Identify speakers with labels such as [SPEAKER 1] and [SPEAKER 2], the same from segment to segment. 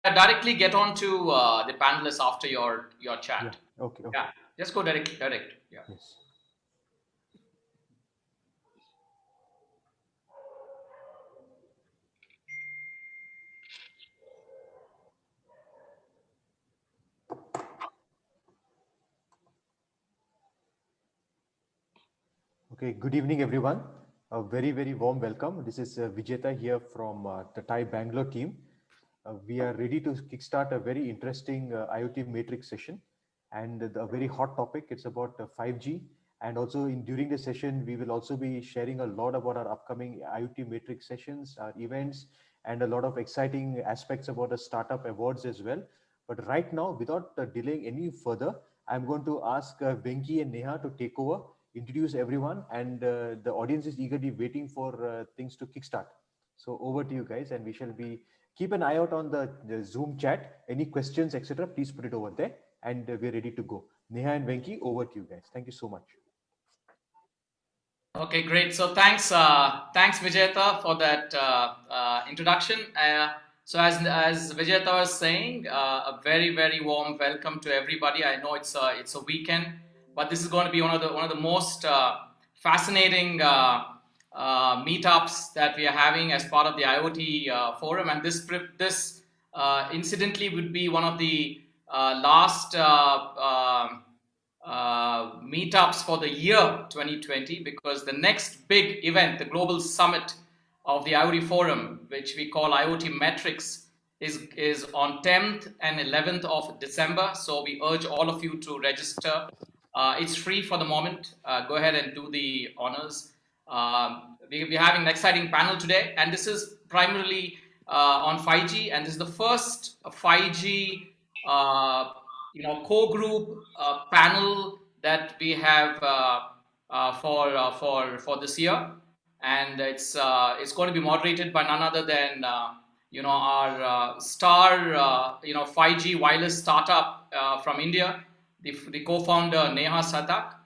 [SPEAKER 1] directly get on to the panelists after your chat.
[SPEAKER 2] Yeah. Okay. Okay.
[SPEAKER 1] Yeah, just go direct. Yeah.
[SPEAKER 2] Yes. Okay. Good evening, everyone. A very, very warm welcome. This is Vijeta here from the Thai Bangalore team. We are ready to kickstart a very interesting IoT matrix session and a very hot topic. It's about 5G. And also during the session, we will also be sharing a lot about our upcoming IoT matrix sessions, our events, and a lot of exciting aspects about the startup awards as well. But right now, without delaying any further, I'm going to ask Venki and Neha to take over, introduce everyone, and the audience is eagerly waiting for things to kickstart. So over to you guys, and we shall be keep an eye out on the Zoom chat. Any questions, etc., please put it over there, and we're ready to go. Neha and Venki, over to you guys. Thank you so much.
[SPEAKER 1] Okay, great. So thanks Vijeta for that introduction. So as Vijeta was saying, a very warm welcome to everybody. I know it's a weekend, but this is going to be one of the most fascinating meetups that we are having as part of the IoT forum, and this incidentally would be one of the last meetups for the year 2020, because the next big event, the global summit of the IoT forum, which we call IoT Metrics, is on 10th and 11th of December. So we urge all of you to register. It's free for the moment. Go ahead and do the honors. We're having an exciting panel today, and this is primarily on 5G, and this is the first 5G core group panel that we have for this year, and it's going to be moderated by none other than our star 5G wireless startup from India, the co-founder Neha Satak,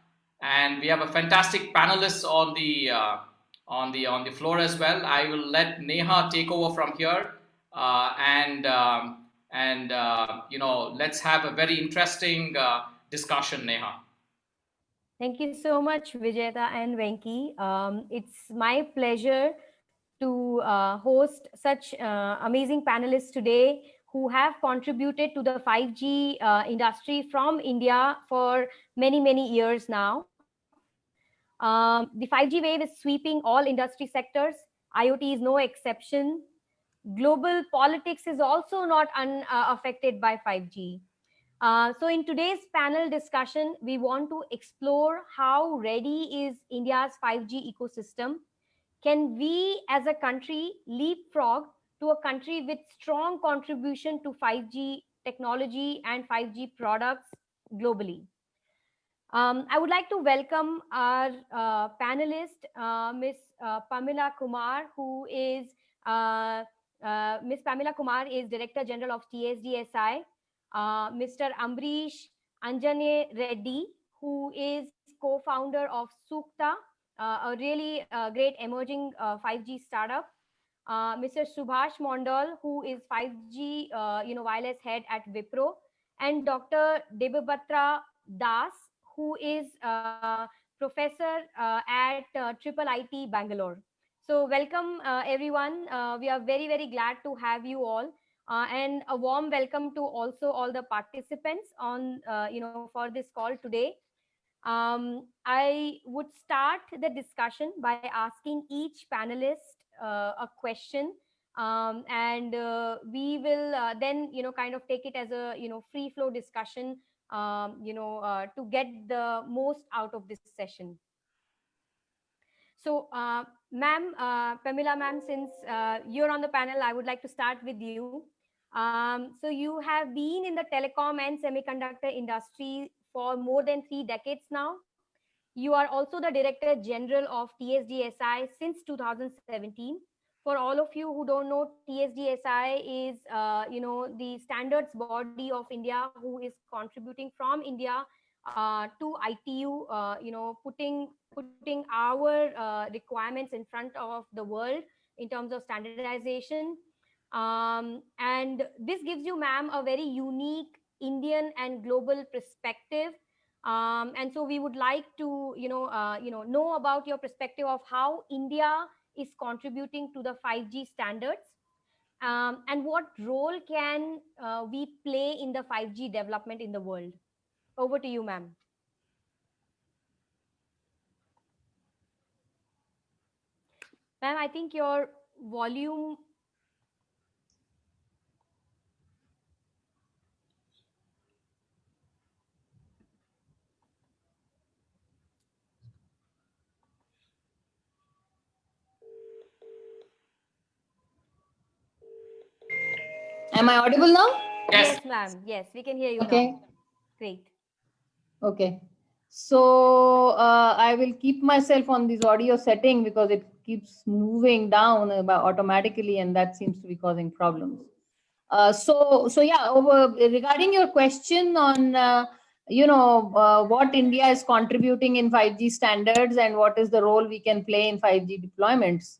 [SPEAKER 1] and we have a fantastic panelists on the floor as well. I will let Neha take over from here, let's have a very interesting discussion, Neha.
[SPEAKER 3] Thank you so much, Vijeta and Venki. It's my pleasure to host such amazing panelists today who have contributed to the 5G industry from India for many years now. The 5G wave is sweeping all industry sectors. IoT is no exception. Global politics is also not unaffected by 5G. So in today's panel discussion, we want to explore how ready is India's 5G ecosystem. Can we as a country leapfrog to a country with strong contribution to 5G technology and 5G products globally? I would like to welcome our panelist, Ms. Pamela Kumar, who is Ms. Pamela Kumar is Director General of TSDSI. Mr. Ambrish Anjane Reddy, who is co-founder of Sukta, a really great emerging 5G startup. Mr. Subhash Mondal, who is 5G wireless head at Wipro, and Dr. Debabatra Das, who is professor at Triple IT Bangalore. So welcome everyone. We are very glad to have you all, and a warm welcome to also all the participants on for this call today. I would start the discussion by asking each panelist a question, and we will then kind of take it as a free flow discussion to get the most out of this session. So, ma'am, Pamela, ma'am, since you're on the panel, I would like to start with you. So you have been in the telecom and semiconductor industry for more than 3 decades now. You are also the Director General of TSDSI since 2017. For all of you who don't know, TSDSI is, the standards body of India who is contributing from India to ITU, putting our requirements in front of the world in terms of standardization. And this gives you, ma'am, a very unique Indian and global perspective. And so we would like to, know about your perspective of how India is contributing to the 5G standards, and what role can we play in the 5G development in the world. Over to you, ma'am. Ma'am, I think your volume.
[SPEAKER 4] Am I audible now?
[SPEAKER 1] Yes.
[SPEAKER 3] Yes, ma'am. Yes, we can hear you
[SPEAKER 4] Okay.
[SPEAKER 3] now. Great.
[SPEAKER 4] Okay. So I will keep myself on this audio setting because it keeps moving down automatically, and that seems to be causing problems. So yeah, regarding your question on what India is contributing in 5G standards and what is the role we can play in 5G deployments.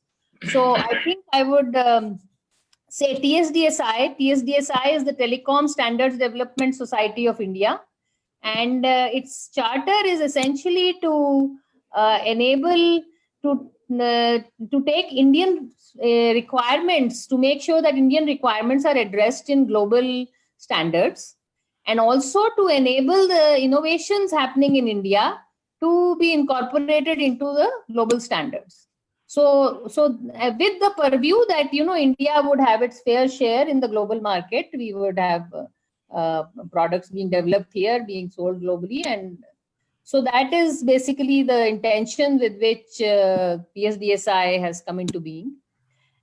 [SPEAKER 4] So I think I would say TSDSI. TSDSI is the Telecom Standards Development Society of India, and its charter is essentially to enable to take Indian requirements, to make sure that Indian requirements are addressed in global standards, and also to enable the innovations happening in India to be incorporated into the global standards. So with the purview that India would have its fair share in the global market, we would have products being developed here, being sold globally. And so that is basically the intention with which TSDSI has come into being.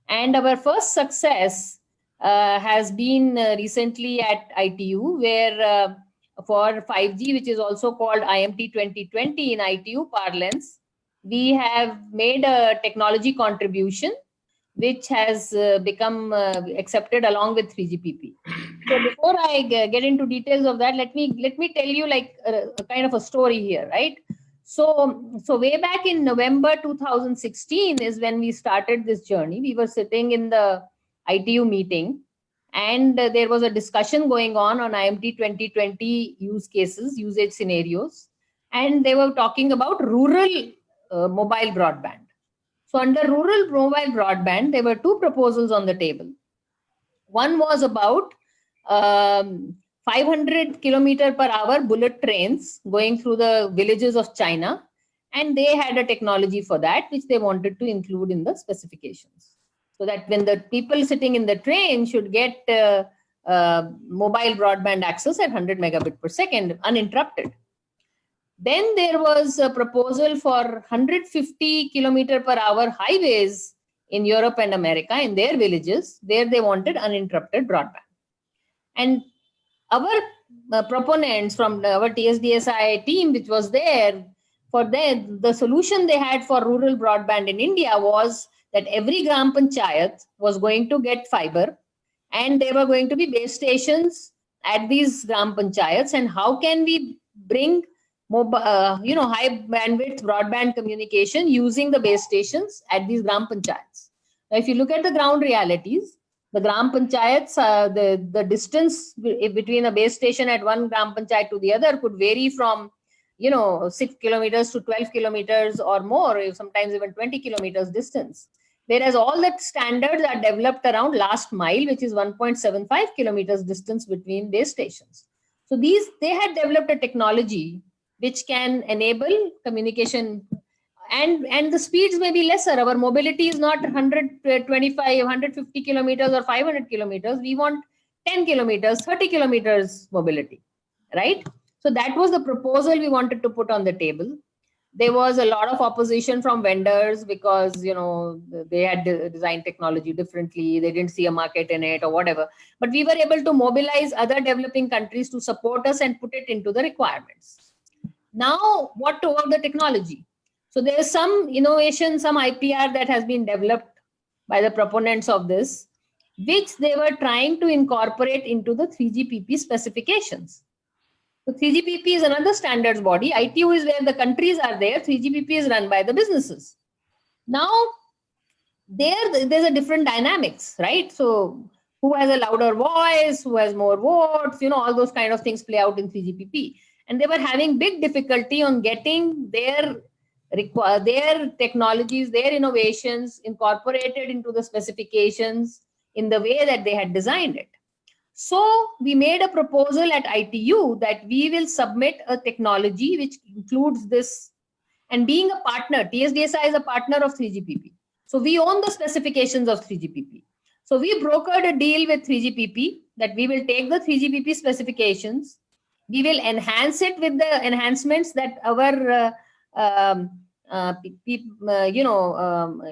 [SPEAKER 4] And our first success has been recently at ITU, where for 5G, which is also called IMT 2020 in ITU parlance, we have made a technology contribution which has become accepted along with 3GPP. So before I get into details of that, let me tell you like a kind of a story here, right? So way back in November 2016 is when we started this journey. We were sitting in the ITU meeting, and there was a discussion going on IMT 2020 use cases, usage scenarios, and they were talking about rural mobile broadband. So under rural mobile broadband, there were two proposals on the table. One was about 500 kilometer per hour bullet trains going through the villages of China. And they had a technology for that, which they wanted to include in the specifications. So that when the people sitting in the train should get mobile broadband access at 100 megabit per second uninterrupted. Then there was a proposal for 150 kilometer per hour highways in Europe and America in their villages, where they wanted uninterrupted broadband. And our proponents from our TSDSI team, which was there, for them, the solution they had for rural broadband in India was that every Gram Panchayat was going to get fiber, and there were going to be base stations at these Gram Panchayats. And how can we bring high bandwidth broadband communication using the base stations at these Gram Panchayats? Now, if you look at the ground realities, the Gram Panchayats, the distance between a base station at one Gram Panchayat to the other could vary from 6 kilometers to 12 kilometers or more, sometimes even 20 kilometers distance. Whereas all the standards are developed around last mile, which is 1.75 kilometers distance between base stations. So they had developed a technology which can enable communication, and the speeds may be lesser. Our mobility is not 125, 150 kilometers or 500 kilometers. We want 10 kilometers, 30 kilometers mobility, right? So that was the proposal we wanted to put on the table. There was a lot of opposition from vendors because they had designed technology differently. They didn't see a market in it or whatever. But we were able to mobilize other developing countries to support us and put it into the requirements. Now, what about the technology? So there is some innovation, some IPR that has been developed by the proponents of this, which they were trying to incorporate into the 3GPP specifications. So 3GPP is another standards body. ITU is where the countries are there. 3GPP is run by the businesses. Now, there's a different dynamics, right? So who has a louder voice, who has more votes, all those kind of things play out in 3GPP. And they were having big difficulty on getting their technologies, their innovations incorporated into the specifications in the way that they had designed it. So we made a proposal at ITU that we will submit a technology which includes this. And being a partner, TSDSI is a partner of 3GPP. So we own the specifications of 3GPP. So we brokered a deal with 3GPP that we will take the 3GPP specifications, we will enhance it with the enhancements that our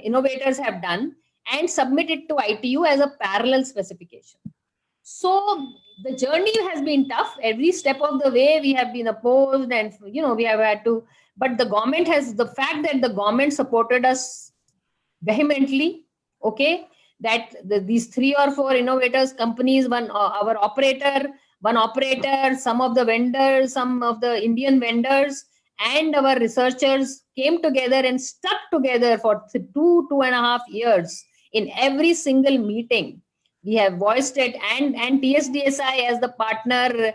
[SPEAKER 4] innovators have done, and submit it to ITU as a parallel specification. So the journey has been tough. Every step of the way we have been opposed, and we have had to, but the fact that the government supported us vehemently, okay, that these 3 or 4 innovators, companies, one operator, some of the vendors, some of the Indian vendors, and our researchers came together and stuck together for 2.5 years in every single meeting. We have voiced it, and TSDSI as the partner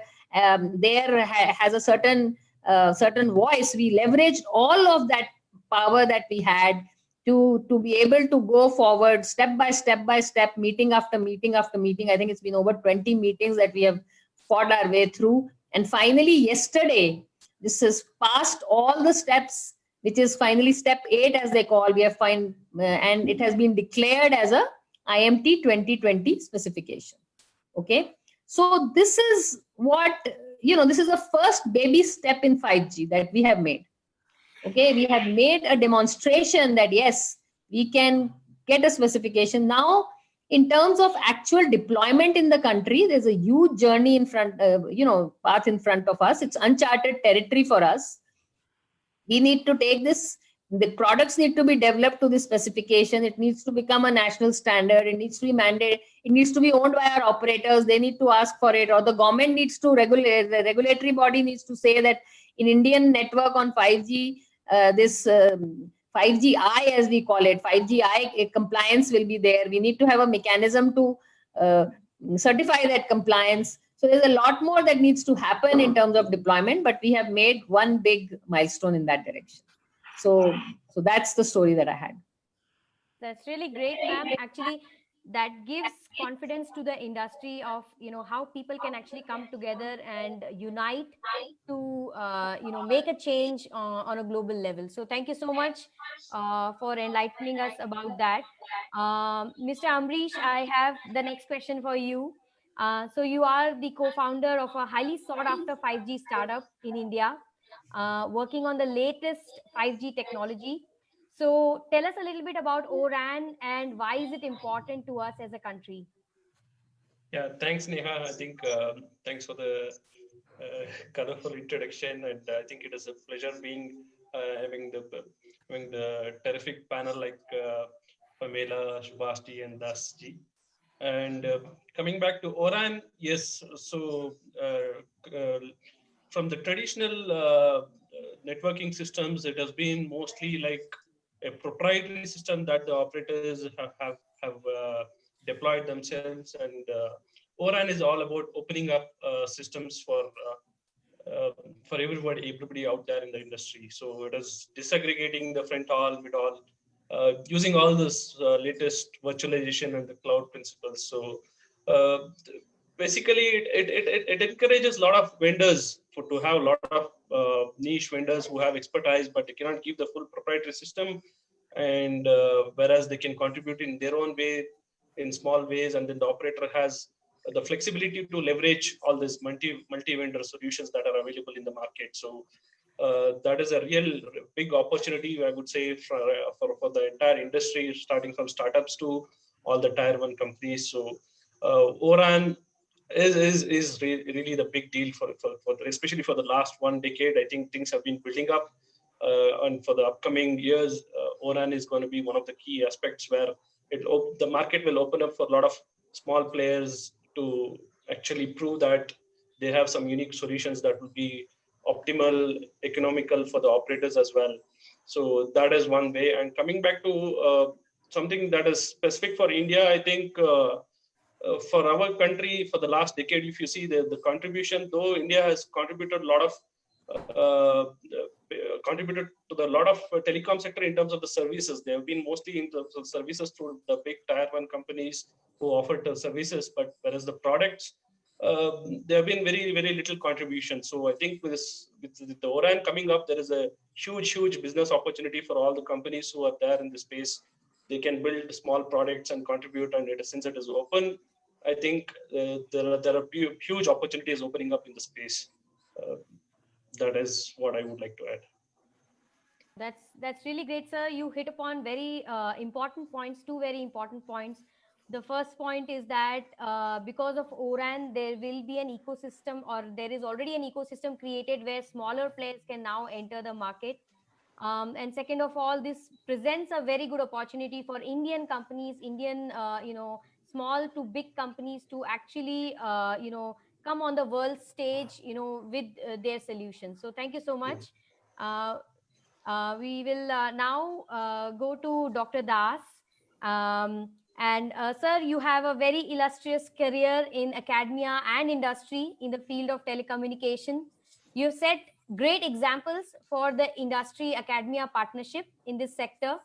[SPEAKER 4] there has a certain voice. We leveraged all of that power that we had to be able to go forward step by step, meeting after meeting after meeting. I think it's been over 20 meetings that we have fought our way through. And finally, yesterday, this has passed all the steps, which is finally step 8, as they call. We have and it has been declared as a IMT 2020 specification. Okay. So this is what, this is the first baby step in 5G that we have made. Okay. We have made a demonstration that yes, we can get a specification. Now, in terms of actual deployment in the country, there's a huge journey in front, path in front of us. It's uncharted territory for us. We need to take this. The products need to be developed to this specification. It needs to become a national standard. It needs to be mandated. It needs to be owned by our operators. They need to ask for it, or the government needs to regulate. The regulatory body needs to say that in Indian network on 5G, this 5Gi, as we call it, 5Gi compliance will be there. We need to have a mechanism to certify that compliance. So there's a lot more that needs to happen in terms of deployment, but we have made one big milestone in that direction. So that's the story that I had.
[SPEAKER 3] That's really great, ma'am. Actually, that gives confidence to the industry of, how people can actually come together and unite to, make a change on a global level. So thank you so much for enlightening us about that. Mr. Amrish, I have the next question for you. So you are the co-founder of a highly sought after 5G startup in India, working on the latest 5G technology. So tell us a little bit about O-RAN and why is it important to us as a country?
[SPEAKER 5] Yeah, thanks, Neha. I think thanks for the colorful introduction, and I think it is a pleasure having the terrific panel like Pamela, Subhashji, and Dasji. And coming back to O-RAN, yes. So from the traditional networking systems, it has been mostly like a proprietary system that the operators have deployed themselves, and O-RAN is all about opening up systems for everybody out there in the industry. So it is disaggregating the front hall, mid hall, using all this latest virtualization and the cloud principles. So basically, it encourages a lot of vendors to have a lot of niche vendors who have expertise, but they cannot give the full proprietary system. And whereas they can contribute in their own way, in small ways, and then the operator has the flexibility to leverage all these multi-vendor solutions that are available in the market. So that is a real big opportunity, I would say, for the entire industry, starting from startups to all the tier 1 companies. So O-RAN is really the big deal for especially for the last 1 decade. I think things have been building up, and for the upcoming years, O-RAN is going to be one of the key aspects where the market will open up for a lot of small players to actually prove that they have some unique solutions that will be optimal, economical for the operators as well. So that is one way. And coming back to something that is specific for India, I think for our country, for the last decade, if you see the contribution, though India has contributed a lot of contributed to the lot of telecom sector in terms of the services. They have been mostly in terms of services through the big tier one companies who offered the services, but whereas the products, there have been very little contribution. So I think with the ORAN coming up, there is a huge business opportunity for all the companies who are there in the space. They can build small products and contribute, and since it is open, I think there are huge opportunities opening up in the space. That is what I would like to add.
[SPEAKER 3] That's really great, sir. You hit upon very important points, two very important points. The first point is that because of ORAN, there will be an ecosystem, or there is already an ecosystem created where smaller players can now enter the market. And second of all, this presents a very good opportunity for Indian companies, Indian, small to big companies to actually, come on the world stage, with their solutions. So thank you so much. We will now go to Dr. Das. Sir, you have a very illustrious career in academia and industry in the field of telecommunication. You've set great examples for the industry academia partnership in this sector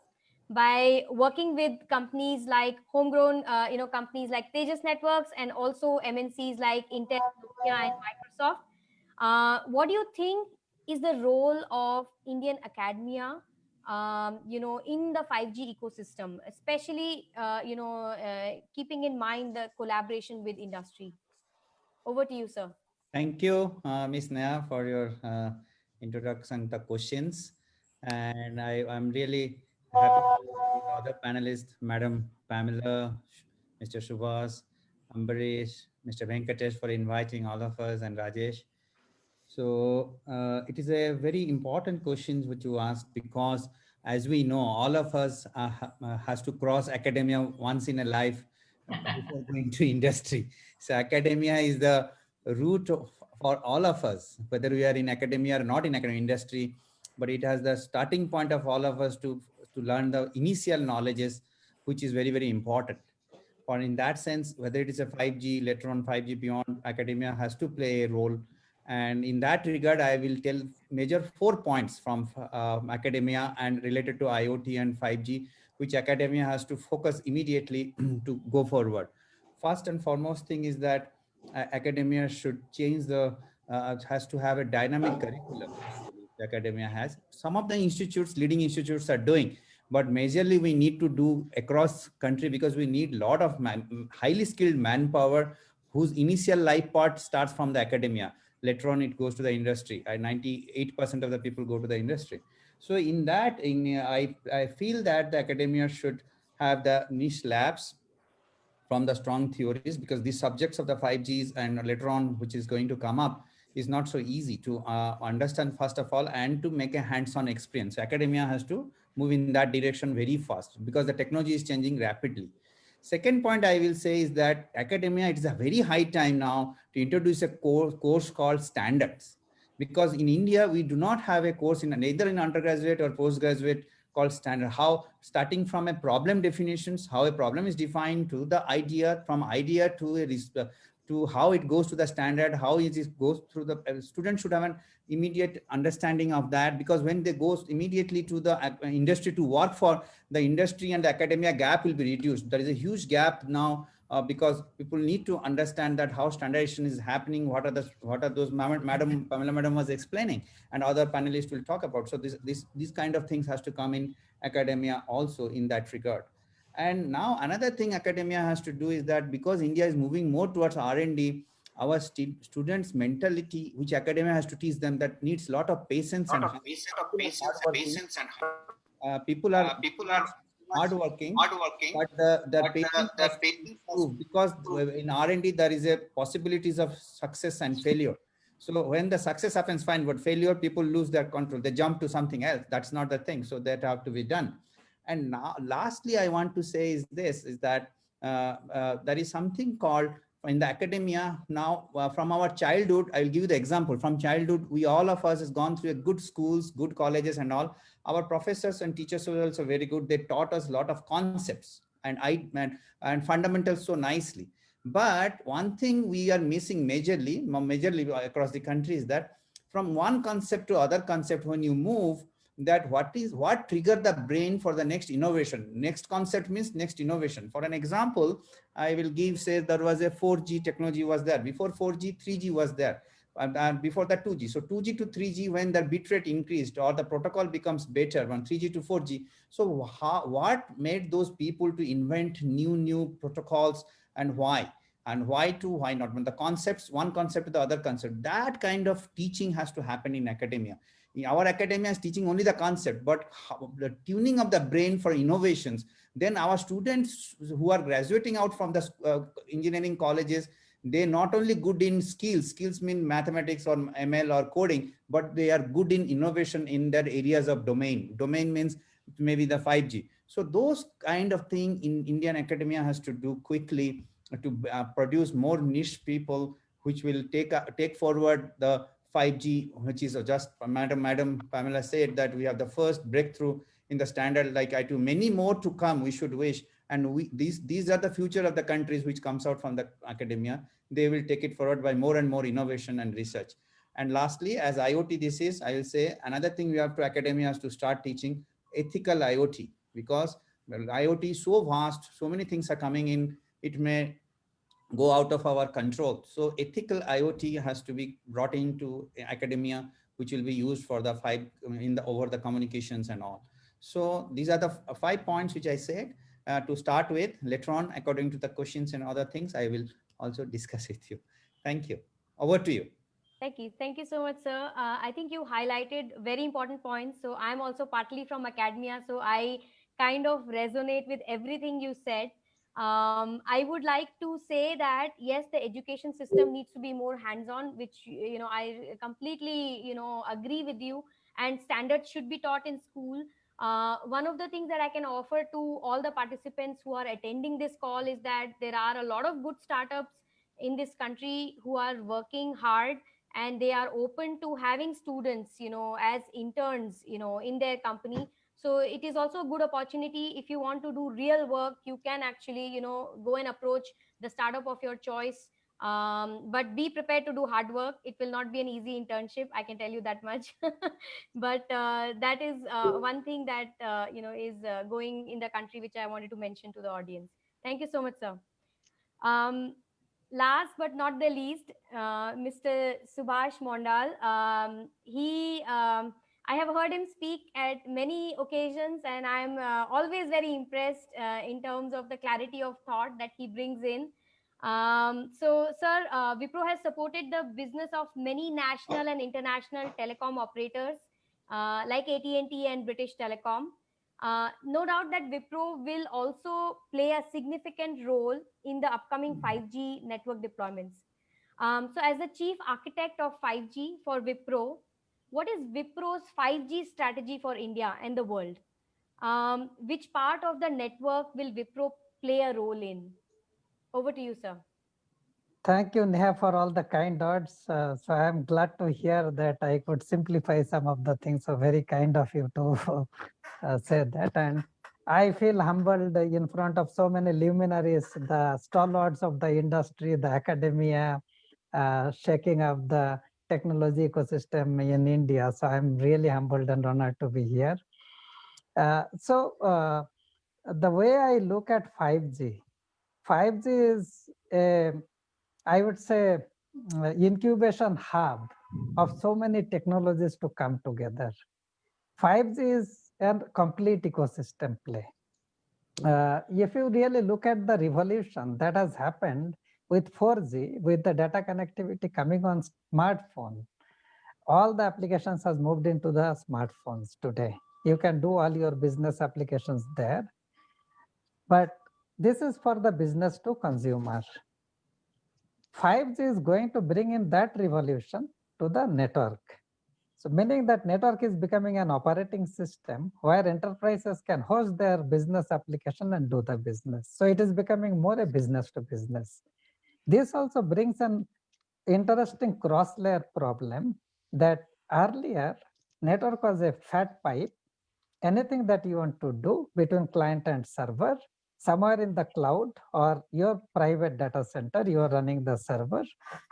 [SPEAKER 3] by working with companies like homegrown, companies like Tejas Networks, and also MNCs like Intel, Nokia, and Microsoft. What do you think is the role of Indian academia, in the 5G ecosystem, especially, keeping in mind the collaboration with industry? Over to you, sir.
[SPEAKER 6] Thank you, Ms. Neha, for your introduction, the questions. And I'm really happy to see the other panelists, Madam Pamela, Mr. Subhas, Ambarish, Mr. Venkatesh, for inviting all of us, and Rajesh. So it is a very important question which you asked, because as we know, all of us has to cross academia once in a life before going to industry. So academia is the route for all of us, whether we are in academia or not in academic industry, but it has the starting point of all of us to learn the initial knowledges, which is very important. For in that sense, whether it is a 5G, later on 5G beyond, academia has to play a role. And in that regard, I will tell major 4 points from academia and related to IoT and 5G, which academia has to focus immediately to go forward. First and foremost thing is that academia should change has to have a dynamic curriculum. Academia has. Some of the institutes, leading institutes, are doing, but majorly we need to do across country, because we need a lot of highly skilled manpower whose initial life part starts from the academia. Later on, it goes to the industry. 98% of the people go to the industry. So in that, I feel that the academia should have the niche labs from the strong theories, because these subjects of the 5Gs and later on, which is going to come up, is not so easy to understand, first of all, and to make a hands-on experience. Academia has to move in that direction very fast, because the technology is changing rapidly. Second point I will say is that academia, it is a very high time now to introduce a course called standards, because in India, we do not have a course in either in undergraduate or postgraduate called standard. How, starting from a problem definitions, how a problem is defined, to the idea, from idea to how it goes to the standard, how it goes through the student should have an immediate understanding of that, because when they go immediately to the industry to work for the industry, and the academia gap will be reduced. There is a huge gap now because people need to understand that how standardization is happening, what are those Madam Pamela Madam was explaining, and other panelists will talk about. So these kind of things has to come in academia also in that regard. And now another thing academia has to do is that, because India is moving more towards R&D, our students' mentality, which academia has to teach them, that needs a lot of patience and people are hardworking, but the patience improve, because in R&D there is a possibilities of success and failure. So when the success happens, fine, but failure, people lose their control. They jump to something else. That's not the thing. So that have to be done. And now, lastly, I want to say is this, is that there is something called in the academia now, from our childhood. I will give you the example. From childhood, we all of us has gone through a good schools, good colleges and all. Our professors and teachers were also very good. They taught us a lot of concepts and fundamentals so nicely. But one thing we are missing majorly across the country is that from one concept to other concept, when you move, that what trigger the brain for the next innovation. Next concept means next innovation. For an example, I will give, say there was a 4G technology was there. Before 4G, 3G was there. And before that 2G. So 2G to 3G, when the bit rate increased or the protocol becomes better, from 3G to 4G. So what made those people to invent new protocols, and why? And why not? When the concepts, one concept to the other concept, that kind of teaching has to happen in academia. Our academia is teaching only the concept, but the tuning of the brain for innovations, then our students who are graduating out from the engineering colleges, they not only good in skills mean mathematics or ML or coding, but they are good in innovation in their areas of domain means maybe the 5G. So those kind of thing in Indian academia has to do quickly to produce more niche people which will take forward the 5G, which is just Madam Pamela said that we have the first breakthrough in the standard like I2, many more to come, we should wish. And these are the future of the countries which comes out from the academia. They will take it forward by more and more innovation and research. And lastly, as IoT this is, I will say another thing we have to academia has to start teaching ethical IoT, because IoT is so vast, so many things are coming in, it may go out of our control. So ethical IoT has to be brought into academia, which will be used for the over the communications and all. So these are the 5 points which I said to start with. Later on, according to the questions and other things, I will also discuss with you. Thank you. Over to you.
[SPEAKER 3] Thank you so much, sir. I think you highlighted very important points. So I'm also partly from academia, so I kind of resonate with everything you said. I would like to say that yes, the education system needs to be more hands-on, which I completely agree with you. And standards should be taught in school. One of the things that I can offer to all the participants who are attending this call is that there are a lot of good startups in this country who are working hard, and they are open to having students as interns in their company. So it is also a good opportunity. If you want to do real work, you can actually go and approach the startup of your choice. But be prepared to do hard work. It will not be an easy internship, I can tell you that much. But that is one thing that is going in the country, which I wanted to mention to the audience. Thank you so much, sir. Last but not the least, Mr. Subhash Mondal. I have heard him speak at many occasions, and I'm always very impressed in terms of the clarity of thought that he brings in. So, sir, Wipro has supported the business of many national and international telecom operators like AT&T and British Telecom. No doubt that Wipro will also play a significant role in the upcoming 5G network deployments. So, as the chief architect of 5G for Wipro, what is Wipro's 5G strategy for India and the world? Which part of the network will Wipro play a role in? Over to you, sir.
[SPEAKER 7] Thank you, Neha, for all the kind words. So I'm glad to hear that I could simplify some of the things. So very kind of you to say that. And I feel humbled in front of so many luminaries, the stalwarts of the industry, the academia, shaking up the technology ecosystem in India. So I'm really humbled and honored to be here. The way I look at 5G is a, I would say, incubation hub of so many technologies to come together. 5G is a complete ecosystem play. If you really look at the revolution that has happened with 4G, with the data connectivity coming on smartphone, all the applications has moved into the smartphones today. You can do all your business applications there. But this is for the business to consumer. 5G is going to bring in that revolution to the network. So meaning that network is becoming an operating system where enterprises can host their business application and do the business. So it is becoming more a business to business. This also brings an interesting cross-layer problem that earlier network was a fat pipe. Anything that you want to do between client and server, somewhere in the cloud or your private data center, you are running the server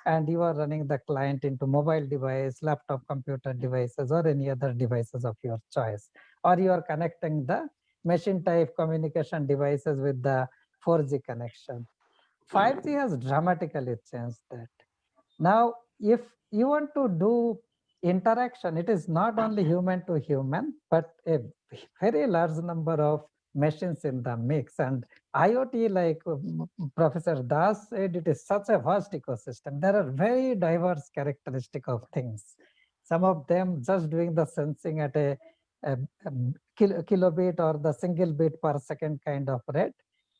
[SPEAKER 7] and you are running the client into mobile device, laptop, computer devices, or any other devices of your choice. Or you are connecting the machine type communication devices with the 4G connection. 5G has dramatically changed that. Now, if you want to do interaction, it is not only human to human, but a very large number of machines in the mix. And IoT, like Professor Das said, it is such a vast ecosystem. There are very diverse characteristics of things. Some of them just doing the sensing at a kilobit or the single bit per second kind of rate.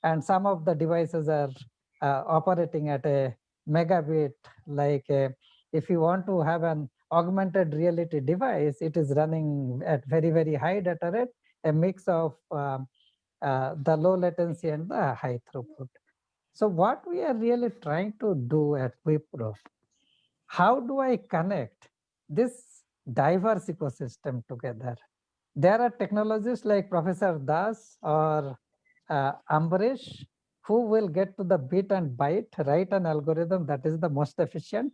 [SPEAKER 7] And some of the devices are operating at a megabit, like if you want to have an augmented reality device, it is running at very, very high data rate, a mix of the low latency and the high throughput. So what we are really trying to do at Wipro, how do I connect this diverse ecosystem together? There are technologists like Professor Das or Ambrish who will get to the bit and byte, write an algorithm that is the most efficient,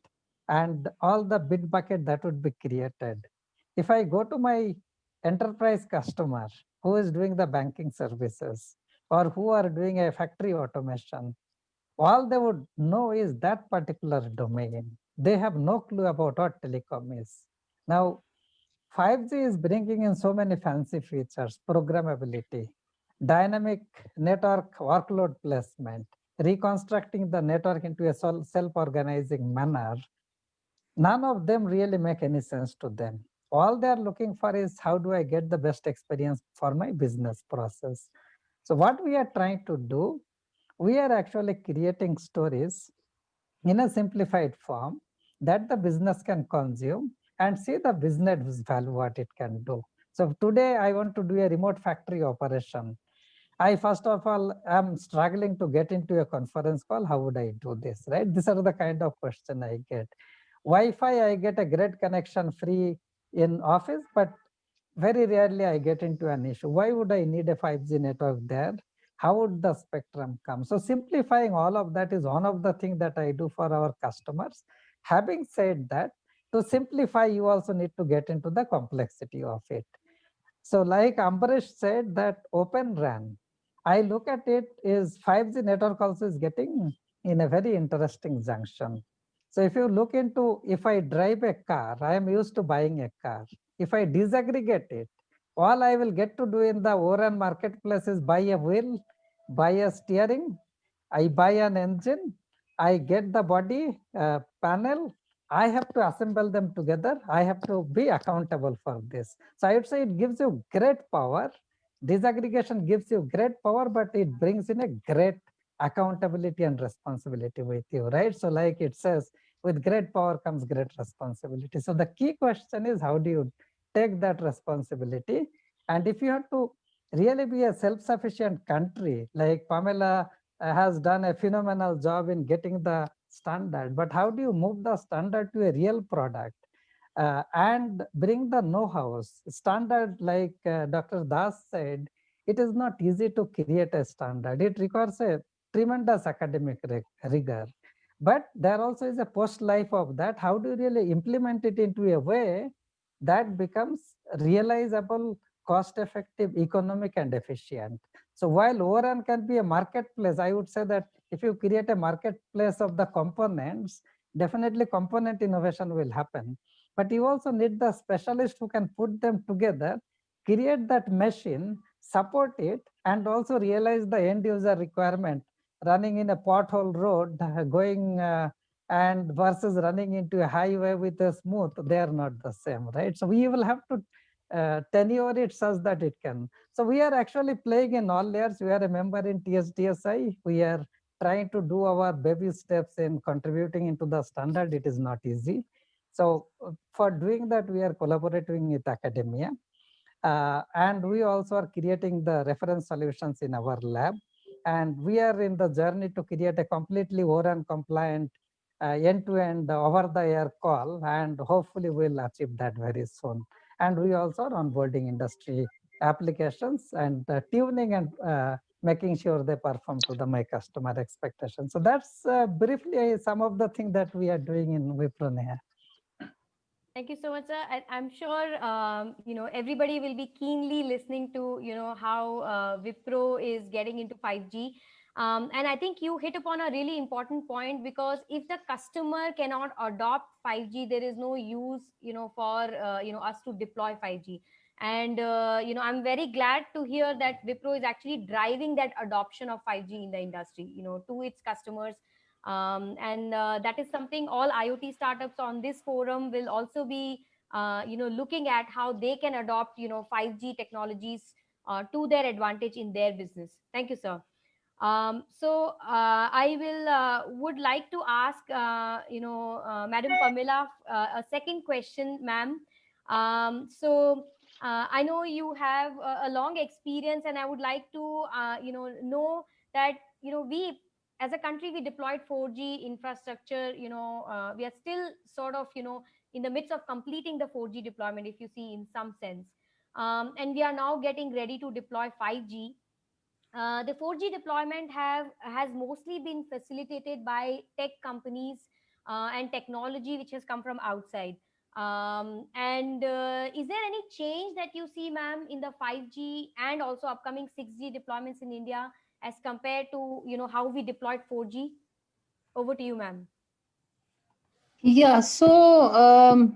[SPEAKER 7] and all the bit bucket that would be created. If I go to my enterprise customer who is doing the banking services or who are doing a factory automation, all they would know is that particular domain. They have no clue about what telecom is. Now, 5G is bringing in so many fancy features, programmability, dynamic network workload placement, reconstructing the network into a self-organizing manner. None of them really make any sense to them. All they're looking for is how do I get the best experience for my business process. So what we are trying to do, we are actually creating stories in a simplified form that the business can consume and see the business value, what it can do. So today I want to do a remote factory operation. I first of all am struggling to get into a conference call. How would I do this, right? These are the kind of question I get. Wi-Fi, I get a great connection free in office, but very rarely I get into an issue. Why would I need a 5G network there? How would the spectrum come? So simplifying all of that is one of the things that I do for our customers. Having said that, to simplify, you also need to get into the complexity of it. So like Ambrish said that Open RAN, I look at it is 5G network also is getting in a very interesting junction. So if you look into, if I drive a car, I am used to buying a car. If I disaggregate it, all I will get to do in the ORAN marketplace is buy a wheel, buy a steering, I buy an engine, I get the body panel, I have to assemble them together. I have to be accountable for this. So I would say it gives you great power. Disaggregation gives you great power, but it brings in a great accountability and responsibility with you, right? So like it says, with great power comes great responsibility. So the key question is, how do you take that responsibility? And if you have to really be a self-sufficient country, like Pamela has done a phenomenal job in getting the standard, but how do you move the standard to a real product and bring the know-hows? Standard, like Dr. Das said, it is not easy to create a standard. It requires a tremendous academic rigor. But there also is a post life of that. How do you really implement it into a way that becomes realizable, cost-effective, economic, and efficient? So while ORAN can be a marketplace, I would say that if you create a marketplace of the components, definitely component innovation will happen. But you also need the specialist who can put them together, create that machine, support it, and also realize the end user requirement. Running in a pothole road, going and versus running into a highway with a smooth, they are not the same, right? So we will have to tenure it such that it can. So we are actually playing in all layers. We are a member in TSDSI. We are trying to do our baby steps in contributing into the standard. It is not easy. So for doing that, we are collaborating with academia. And we also are creating the reference solutions in our lab. And we are in the journey to create a completely ORAN compliant end-to-end over-the-air call, and hopefully we'll achieve that very soon. And we also are onboarding industry applications and tuning and making sure they perform to my customer expectations. So that's briefly some of the things that we are doing in Wipro Neha.
[SPEAKER 3] Thank you so much, sir. I'm sure everybody will be keenly listening to how Wipro is getting into 5G, and I think you hit upon a really important point, because if the customer cannot adopt 5G, there is no use for us to deploy 5G. And I'm very glad to hear that Wipro is actually driving that adoption of 5G in the industry, to its customers. And that is something all IoT startups on this forum will also be looking at, how they can adopt 5G technologies to their advantage in their business. Thank you, sir. So I would like to ask Madam Pamela a second question, ma'am. I know you have a long experience, and I would like to know that we as a country, we deployed 4G infrastructure. We are still sort of in the midst of completing the 4G deployment, if you see, in some sense, and we are now getting ready to deploy 5G. The 4G deployment has mostly been facilitated by tech companies and technology which has come from outside. And is there any change that you see, ma'am, in the 5G and also upcoming 6G deployments in India as compared to how we deployed 4G? Over to you, ma'am.
[SPEAKER 4] Yeah, so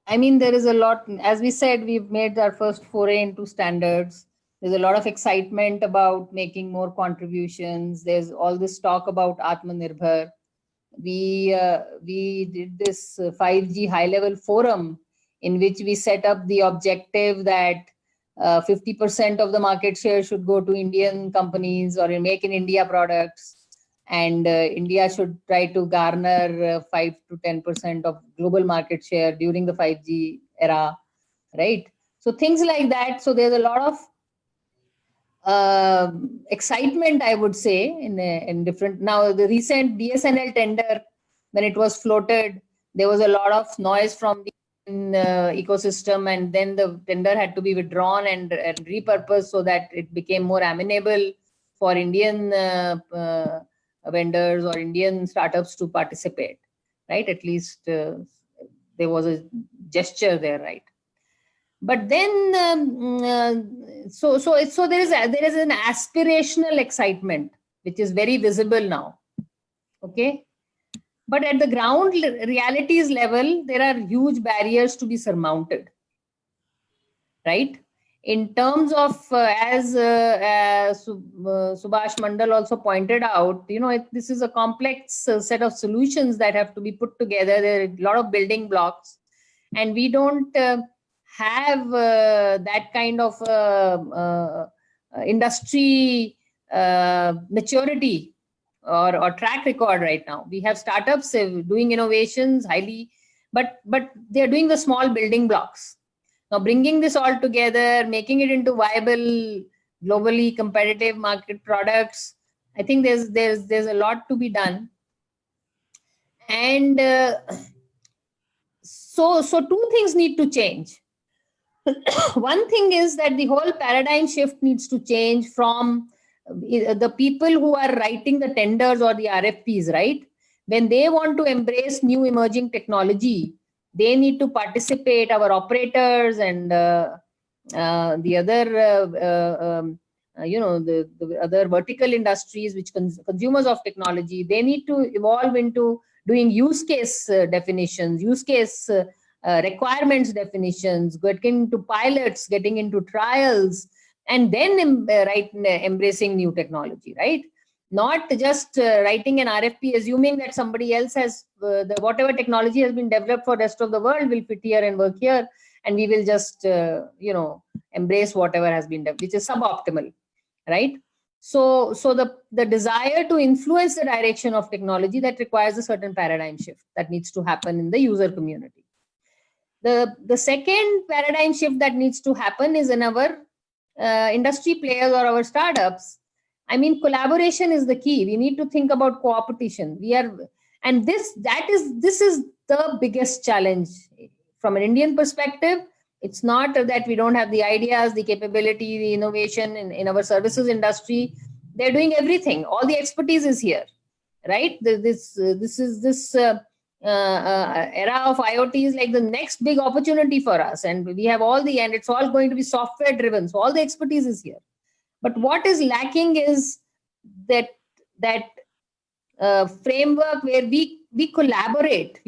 [SPEAKER 4] I mean, there is a lot, as we said, we've made our first foray into standards. There's a lot of excitement about making more contributions. There's all this talk about Atmanirbhar. We did this 5G high-level forum in which we set up the objective that 50% of the market share should go to Indian companies or make in India products. And India should try to garner 5 to 10% of global market share during the 5G era, right? So things like that. So there's a lot of excitement, I would say, in different. Now, the recent BSNL tender, when it was floated, there was a lot of noise from the ecosystem, and then the tender had to be withdrawn and repurposed so that it became more amenable for Indian vendors or Indian startups to participate, right? At least there was a gesture there, right? But then, so there is an aspirational excitement which is very visible now, okay? But at the ground realities level, there are huge barriers to be surmounted, right? In terms of, as Subhash Mandal also pointed out, this is a complex set of solutions that have to be put together. There are a lot of building blocks, and we don't have that kind of industry maturity or track record right now. We have startups doing innovations highly, but they're doing the small building blocks. Now, bringing this all together, making it into viable, globally competitive market products, I think there's a lot to be done. And so two things need to change. One thing is that the whole paradigm shift needs to change from the people who are writing the tenders or the RFPs, right? When they want to embrace new emerging technology, they need to participate. Our operators and the other, the other vertical industries, which consumers of technology, they need to evolve into doing use case definitions, use case requirements definitions, getting into pilots, getting into trials, and then embracing new technology, right? Not just writing an RFP, assuming that somebody else has whatever technology has been developed for the rest of the world will fit here and work here, and we will just embrace whatever has been developed, which is suboptimal, right? So the desire to influence the direction of technology, that requires a certain paradigm shift that needs to happen in the user community. The second paradigm shift that needs to happen is in our industry players or our startups. I mean, collaboration is the key. We need to think about co-opetition. This is the biggest challenge from an Indian perspective. It's not that we don't have the ideas, the capability, the innovation in our services industry. They're doing everything. All the expertise is here, right? This era of IoT is like the next big opportunity for us, and we have all the, and it's all going to be software driven. So all the expertise is here. But what is lacking is that framework where we collaborate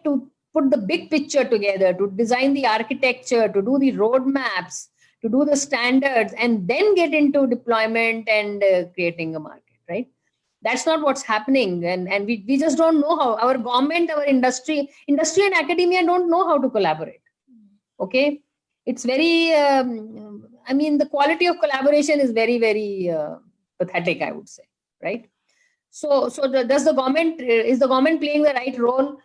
[SPEAKER 4] to put the big picture together, to design the architecture, to do the roadmaps, to do the standards, and then get into deployment and creating a market, right? That's not what's happening. And we just don't know how. Our government, our industry and academia don't know how to collaborate. Okay. It's very, I mean, the quality of collaboration is very, very pathetic, I would say, right? So does the government, is the government playing the right role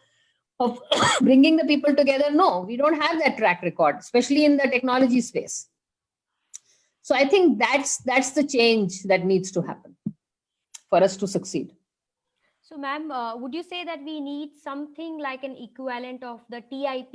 [SPEAKER 4] of bringing the people together? No, we don't have that track record, especially in the technology space. So I think that's the change that needs to happen for us to succeed.
[SPEAKER 3] So, ma'am, would you say that we need something like an equivalent of the TIP,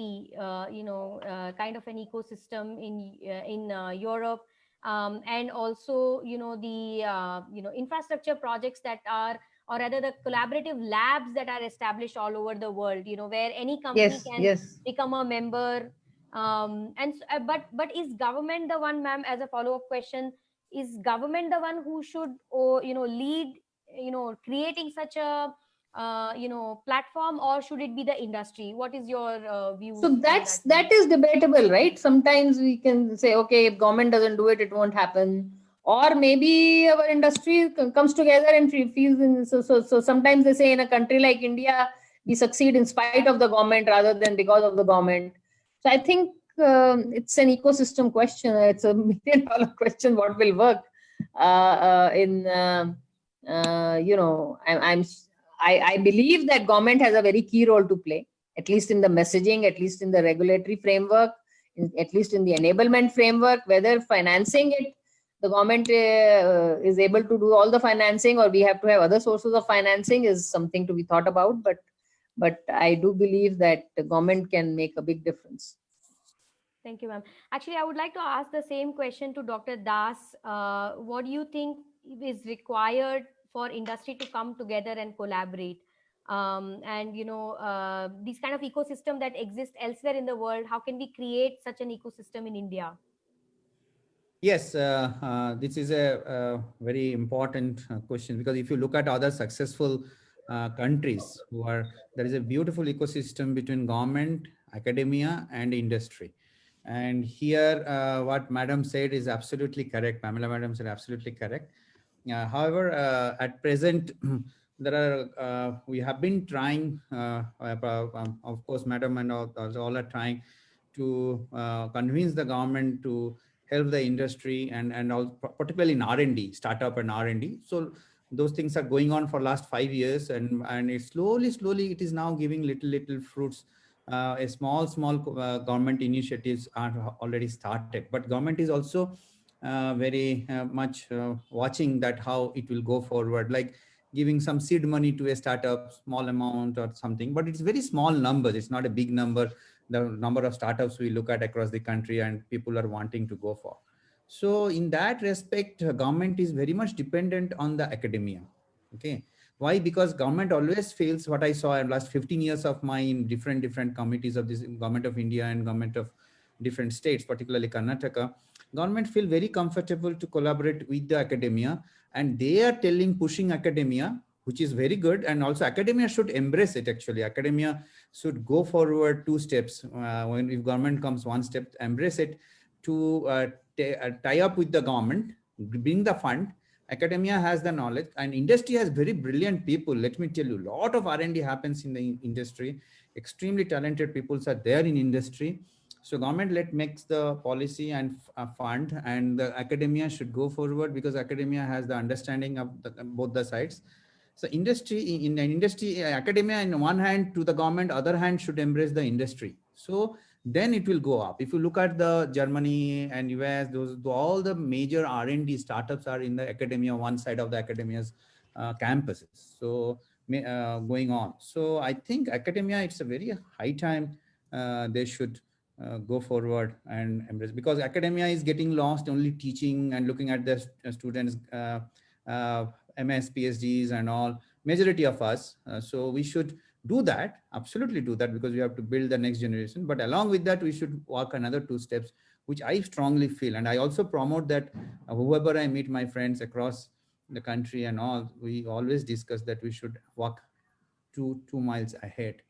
[SPEAKER 3] kind of an ecosystem in Europe, and also, the infrastructure projects that are, or rather the collaborative labs that are established all over the world, where any company can become a member. But is government the one, ma'am, as a follow-up question, is government the one who should, lead, creating such a platform, or should it be the industry? What is your view?
[SPEAKER 4] So that is debatable, right? Sometimes we can say, okay, if government doesn't do it, it won't happen. Or maybe our industry comes together and feels. So sometimes they say in a country like India, we succeed in spite of the government rather than because of the government. So I think it's an ecosystem question. It's a $1 million question. What will work? I believe that government has a very key role to play, at least in the messaging, at least in the regulatory framework, at least in the enablement framework. Whether financing it, the government is able to do all the financing, or we have to have other sources of financing, is something to be thought about. But I do believe that the government can make a big difference.
[SPEAKER 3] Thank you, ma'am. Actually, I would like to ask the same question to Dr. Das. What do you think is required for industry to come together and collaborate? These kind of ecosystem that exist elsewhere in the world, how can we create such an ecosystem in India?
[SPEAKER 6] Yes, this is a very important question, because if you look at other successful countries there is a beautiful ecosystem between government, academia, and industry. And here, what Madam said is absolutely correct. Pamela Madam said absolutely correct. However, at present, we have been trying, of course, Madam and all are trying to convince the government to help the industry and all, particularly in R&D, startup and R&D. So those things are going on for last 5 years, and it slowly it is now giving little fruits. A small government initiatives are already started, but government is also very much watching that how it will go forward, like giving some seed money to a startup, small amount or something, but it's very small numbers. It's not a big number, the number of startups we look at across the country and people are wanting to go for. So in that respect, government is very much dependent on the academia. Okay. Why? Because government always fails. What I saw in last 15 years of my in different committees of this government of India and government of different states, particularly Karnataka, government feel very comfortable to collaborate with the academia, and they are pushing academia, which is very good. And also academia should embrace it. Actually, academia should go forward 2 steps. When if government comes 1 step, embrace it, to tie up with the government, bring the fund. Academia has the knowledge, and industry has very brilliant people. Let me tell you, a lot of R&D happens in the industry. Extremely talented people are there in industry. So government makes the policy and fund, and the academia should go forward, because academia has the understanding of both the sides. So academia in one hand to the government, other hand should embrace the industry. So then it will go up. If you look at the Germany and US, all the major R&D startups are in the academia, one side of the academia's campuses. So going on. So I think academia, it's a very high time they should go forward and embrace, because academia is getting lost only teaching and looking at the students, MS, PhDs and all, majority of us. So we should do that, absolutely do that, because we have to build the next generation. But along with that, we should walk another 2 steps, which I strongly feel. And I also promote that whoever I meet, my friends across the country and all, we always discuss that we should walk two miles ahead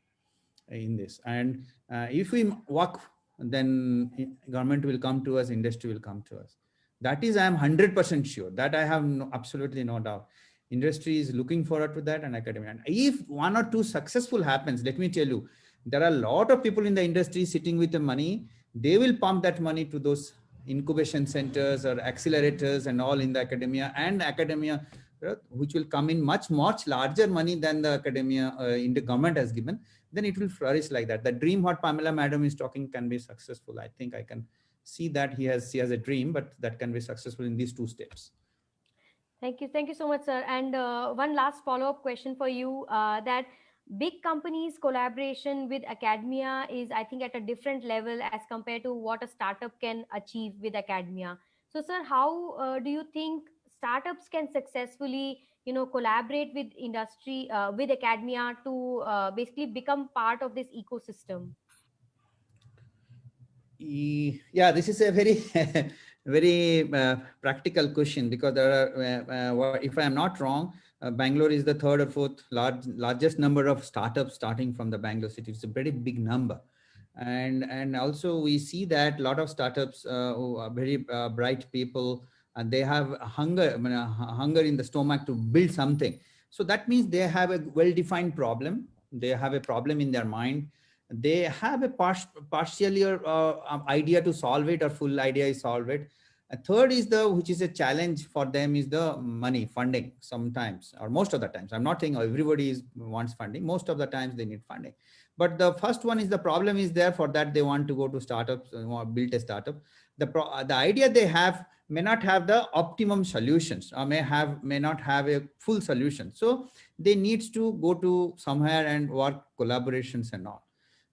[SPEAKER 6] in this. And if we walk, then government will come to us, industry will come to us. That is, I am 100% sure, that I have absolutely no doubt. Industry is looking forward to that, and academia. And if 1 or 2 successful happens, let me tell you, there are a lot of people in the industry sitting with the money. They will pump that money to those incubation centers or accelerators and all in the academia, and academia, which will come in much larger money than the academia in the government has given. Then it will flourish like that. The dream what Pamela madam is talking can be successful. I think I can see that she has a dream, but that can be successful in these 2 steps.
[SPEAKER 3] Thank you so much, sir. And one last follow-up question for you, that big companies' collaboration with academia is, I think, at a different level as compared to what a startup can achieve with academia. So, sir, how do you think startups can successfully, collaborate with industry, with academia to basically become part of this ecosystem?
[SPEAKER 6] Yeah, this is a very very practical question, because there are, if I am not wrong, Bangalore is the 3rd or 4th largest number of startups starting from the Bangalore city. It's a very big number. And also we see that a lot of startups who are very bright people, and they have hunger in the stomach to build something. So that means they have a well-defined problem. They have a problem in their mind. They have a partially idea to solve it, or full idea is solve it. A third is which is a challenge for them, is the money, funding sometimes, or most of the times. I'm not saying everybody wants funding. Most of the times they need funding. But the first one is the problem is there. For that, they want to go to startups or build a startup. The idea they have may not have the optimum solutions, or may not have a full solution. So they need to go to somewhere and work collaborations and all.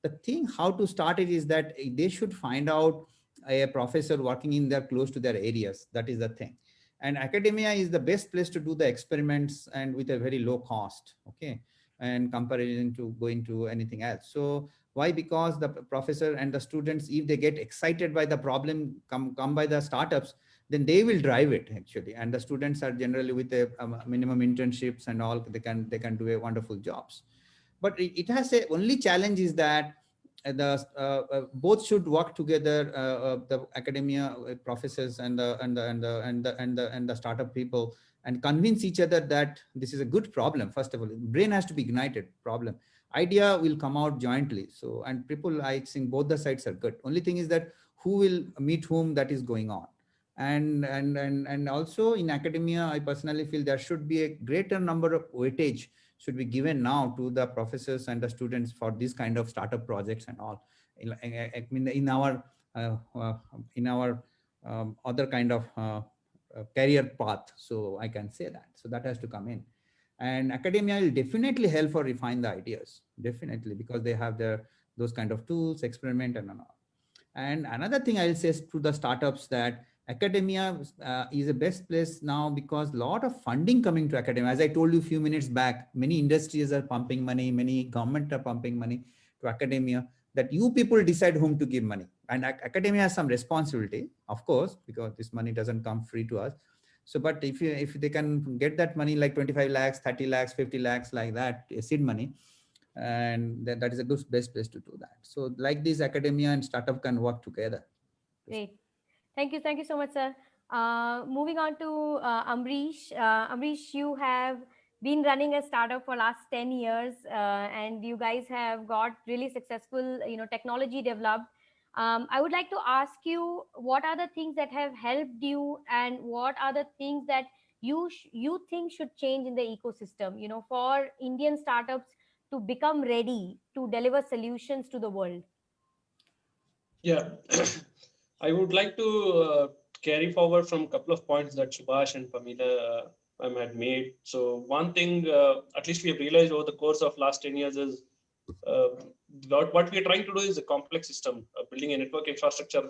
[SPEAKER 6] The thing how to start it is that they should find out a professor working in there close to their areas. That is the thing. And academia is the best place to do the experiments, and with a very low cost, okay, and comparison to going to anything else. So why? Because the professor and the students, if they get excited by the problem come by the startups, then they will drive it actually. And the students are generally with a minimum internships and all, they can do a wonderful jobs. But it has a only challenge is that both should work together, the academia professors and the startup people, and convince each other that this is a good problem. First of all, brain has to be ignited. Problem, idea will come out jointly. So, and people, I think both the sides are good. Only thing is that who will meet whom, that is going on. And also in academia, I personally feel there should be a greater number of weightage should be given now to the professors and the students for this kind of startup projects and all. I mean, in our other kind of career path. So I can say that. So that has to come in. And academia will definitely help for refine the ideas, definitely, because they have those kind of tools, experiment and all. And another thing I'll say to the startups that academia is the best place now, because a lot of funding coming to academia. As I told you a few minutes back, many industries are pumping money, many government are pumping money to academia, that you people decide whom to give money. And academia has some responsibility, of course, because this money doesn't come free to us. So, but if they can get that money like 25 lakhs, 30 lakhs, 50 lakhs, like that, seed money, and that is a good best place to do that. So like this, academia and startup can work together.
[SPEAKER 3] Great. Thank you so much, sir. Moving on to Amrish. Amrish, you have been running a startup for last 10 years, and you guys have got really successful, technology developed. I would like to ask you, what are the things that have helped you, and what are the things that you think should change in the ecosystem, for Indian startups to become ready to deliver solutions to the world?
[SPEAKER 5] Yeah, I would like to carry forward from a couple of points that Subhash and Pamela had made. So one thing, at least we have realized over the course of last 10 years is what we are trying to do is a complex system. Building a network infrastructure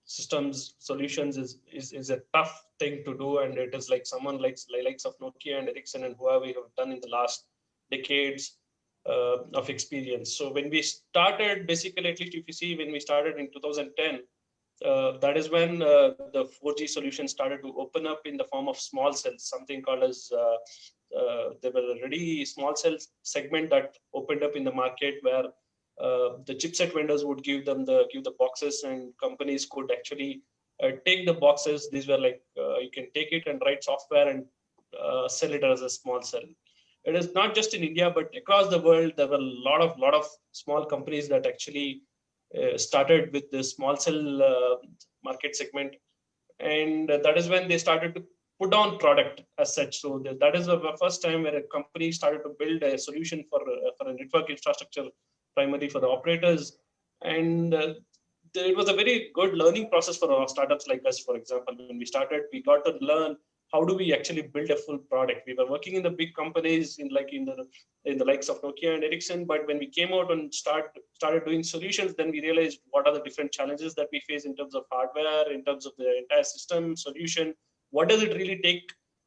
[SPEAKER 5] systems solutions is a tough thing to do, and it is like someone likes of Nokia and Ericsson and Huawei have done in the last decades of experience. So when we started, basically, at least if you see, when we started in 2010, that is when the 4G solution started to open up in the form of small cells, something called as there were already small cell segment that opened up in the market, where the chipset vendors would give the boxes, and companies could actually take the boxes. These were like you can take it and write software and sell it as a small cell. It is not just in India, but across the world. There were a lot of small companies that actually started with the small cell market segment, and that is when they started to put on product as such. So that is the first time where a company started to build a solution for a network infrastructure, primarily for the operators. And it was a very good learning process for our startups like us. For example, when we started, we got to learn how do we actually build a full product. We were working in the big companies in the likes of Nokia and Ericsson, but when we came out and started doing solutions, then we realized what are the different challenges that we face in terms of hardware, in terms of the entire system solution. What does it really take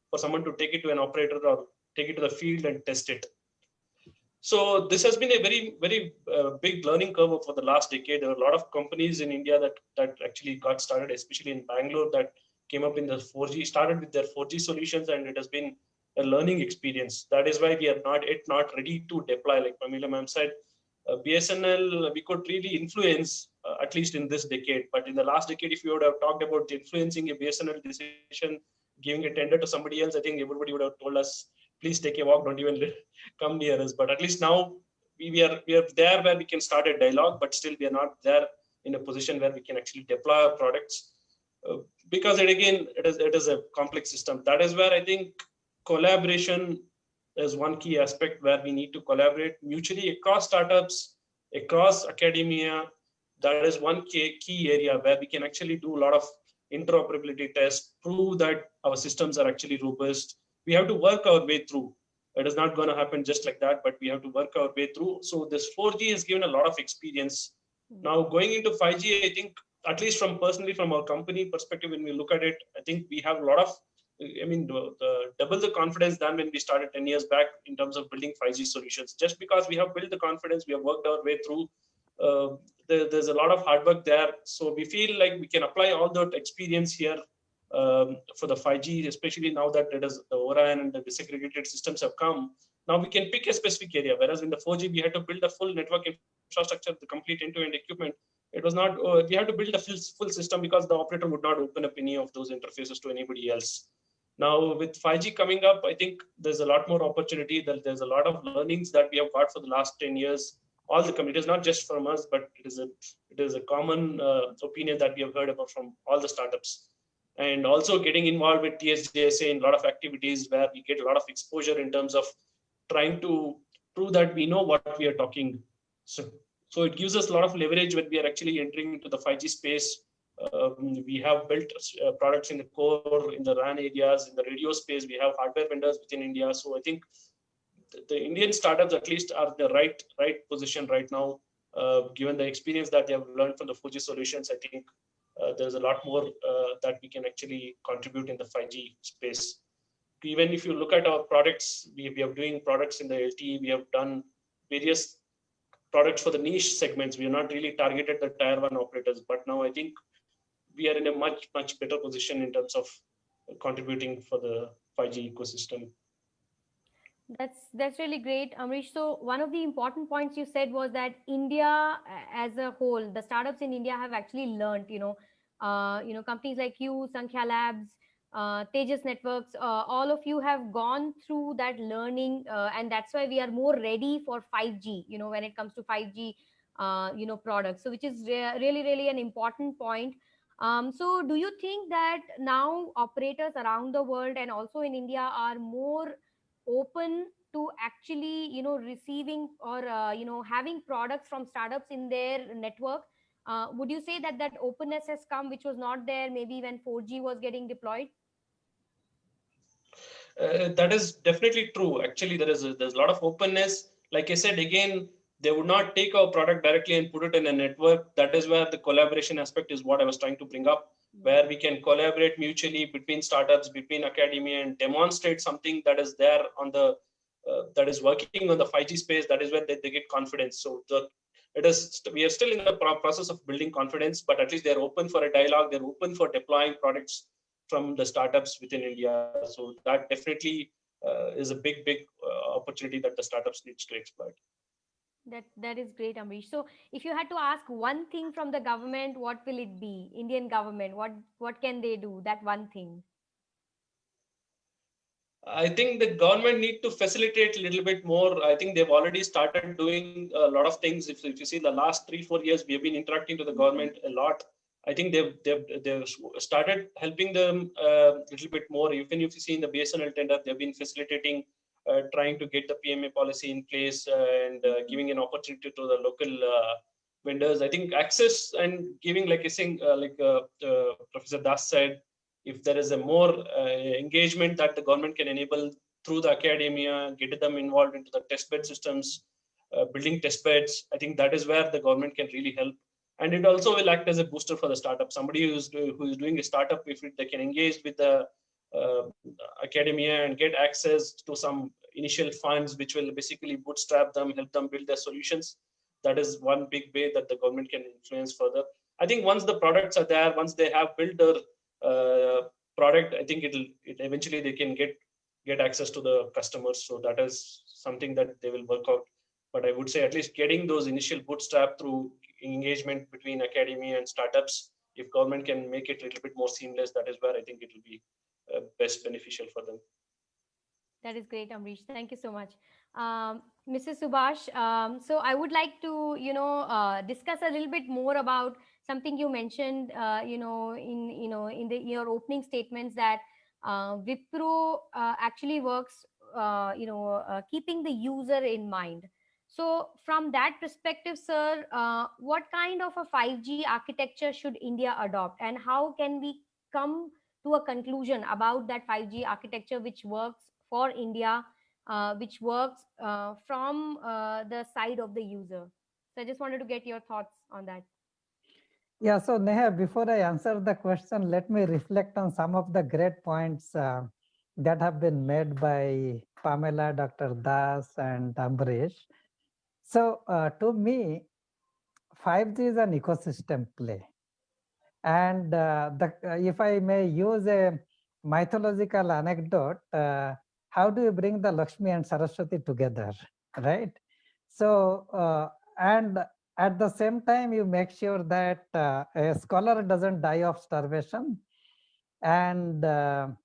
[SPEAKER 5] for someone to take it to an operator or take it to the field and test it? So this has been a very, very big learning curve for the last decade. There are a lot of companies in India that actually got started, especially in Bangalore, that came up in the 4G, started with their 4G solutions, and it has been a learning experience. That is why we are not ready to deploy. Like Pamela ma'am said, BSNL, we could really influence, at least in this decade. But in the last decade, if you would have talked about influencing a BSNL decision, giving a tender to somebody else, I think everybody would have told us, please take a walk, don't even come near us. But at least now we are there where we can start a dialogue, but still we are not there in a position where we can actually deploy our products. Because it is a complex system. That is where I think collaboration is one key aspect, where we need to collaborate mutually across startups, across academia. That is one key area where we can actually do a lot of interoperability tests, prove that our systems are actually robust. We have to work our way through. It is not going to happen just like that, but we have to work our way through. So this 4G has given a lot of experience. Now going into 5G, I think, at least personally from our company perspective, when we look at it, I think we have a lot of, double the confidence than when we started 10 years back in terms of building 5G solutions. Just because we have built the confidence, we have worked our way through. There's a lot of hard work there. So we feel like we can apply all that experience here for the 5G, especially now that it is the ORAN and the disaggregated systems have come. Now we can pick a specific area, whereas in the 4G, we had to build a full network infrastructure, the complete end-to-end equipment. It was not, we had to build a full system because the operator would not open up any of those interfaces to anybody else. Now with 5G coming up, I think there's a lot more opportunity. There's a lot of learnings that we have got for the last 10 years. All the communities, not just from us, but it is a common opinion that we have heard about from all the startups. And also getting involved with TSJSA in a lot of activities where we get a lot of exposure in terms of trying to prove that we know what we are talking. So it gives us a lot of leverage when we are actually entering into the 5G space. We have built products in the core, in the RAN areas, in the radio space. We have hardware vendors within India. So I think the Indian startups at least are the right position right now, given the experience that they have learned from the 4G solutions. I think there's a lot more that we can actually contribute in the 5G space. Even if you look at our products, we are doing products in the LTE. We have done various products for the niche segments. We are not really targeted the tier 1 operators, but now I think we are in a much better position in terms of contributing for the 5G ecosystem.
[SPEAKER 3] That's really great, Amrish. So one of the important points you said was that India as a whole, the startups in India have actually learned, companies like you, Sankhya Labs, Tejas Networks, all of you have gone through that learning, and that's why we are more ready for 5G, when it comes to 5G, products. So which is really an important point. So do you think that now operators around the world and also in India are more open to actually, receiving or, having products from startups in their network? Would you say that openness has come, which was not there maybe when 4G was getting deployed?
[SPEAKER 5] That is definitely true. Actually, there's a lot of openness. Like I said, again, they would not take our product directly and put it in a network. That is where the collaboration aspect is what I was trying to bring up, where we can collaborate mutually between startups, between academia, and demonstrate something that is there on the that is working on the 5G space. That is where they get confidence. So we are still in the process of building confidence, but at least they're open for a dialogue. They're open for deploying products from the startups within India. So that definitely is a big opportunity that the startups needs to exploit.
[SPEAKER 3] That is great, Amrish. So if you had to ask one thing from the government, what will it be? Indian government, what can they do? That one thing.
[SPEAKER 5] I think the government need to facilitate a little bit more. I think they've already started doing a lot of things. If you see the last 3-4 years, we have been interacting to the government a lot. I think they've started helping them a little bit more. Even if you see in the BSNL tender, they've been facilitating, trying to get the PMA policy in place and giving an opportunity to the local vendors. I think access and giving, like you're saying, Professor Das said, if there is a more engagement that the government can enable through the academia, get them involved into the test bed systems, building test beds, I think that is where the government can really help. And it also will act as a booster for the startup. Somebody who is doing a startup, if they can engage with the academia and get access to some initial funds, which will basically bootstrap them, help them build their solutions. That is one big way that the government can influence further. I think once the products are there, once they have built their product, I think it eventually they can get access to the customers. So that is something that they will work out. But I would say at least getting those initial bootstrap through engagement between academia and startups, if government can make it a little bit more seamless, that is where I think it will be best beneficial for them.
[SPEAKER 3] That is great, Amrish. Thank you so much. Mrs. Subhash, so I would like to, discuss a little bit more about something you mentioned, in your opening statements, that Wipro actually works, keeping the user in mind. So from that perspective, sir, what kind of a 5G architecture should India adopt, and how can we come to a conclusion about that 5G architecture which works for India, which works from the side of the user? So I just wanted to get your thoughts on that.
[SPEAKER 7] Yeah, so Neha, before I answer the question, let me reflect on some of the great points that have been made by Pamela, Dr. Das, and Ambrish. So to me, 5G is an ecosystem play. And if I may use a mythological anecdote, how do you bring the Lakshmi and Saraswati together, right? So, and at the same time, you make sure that a scholar doesn't die of starvation, and a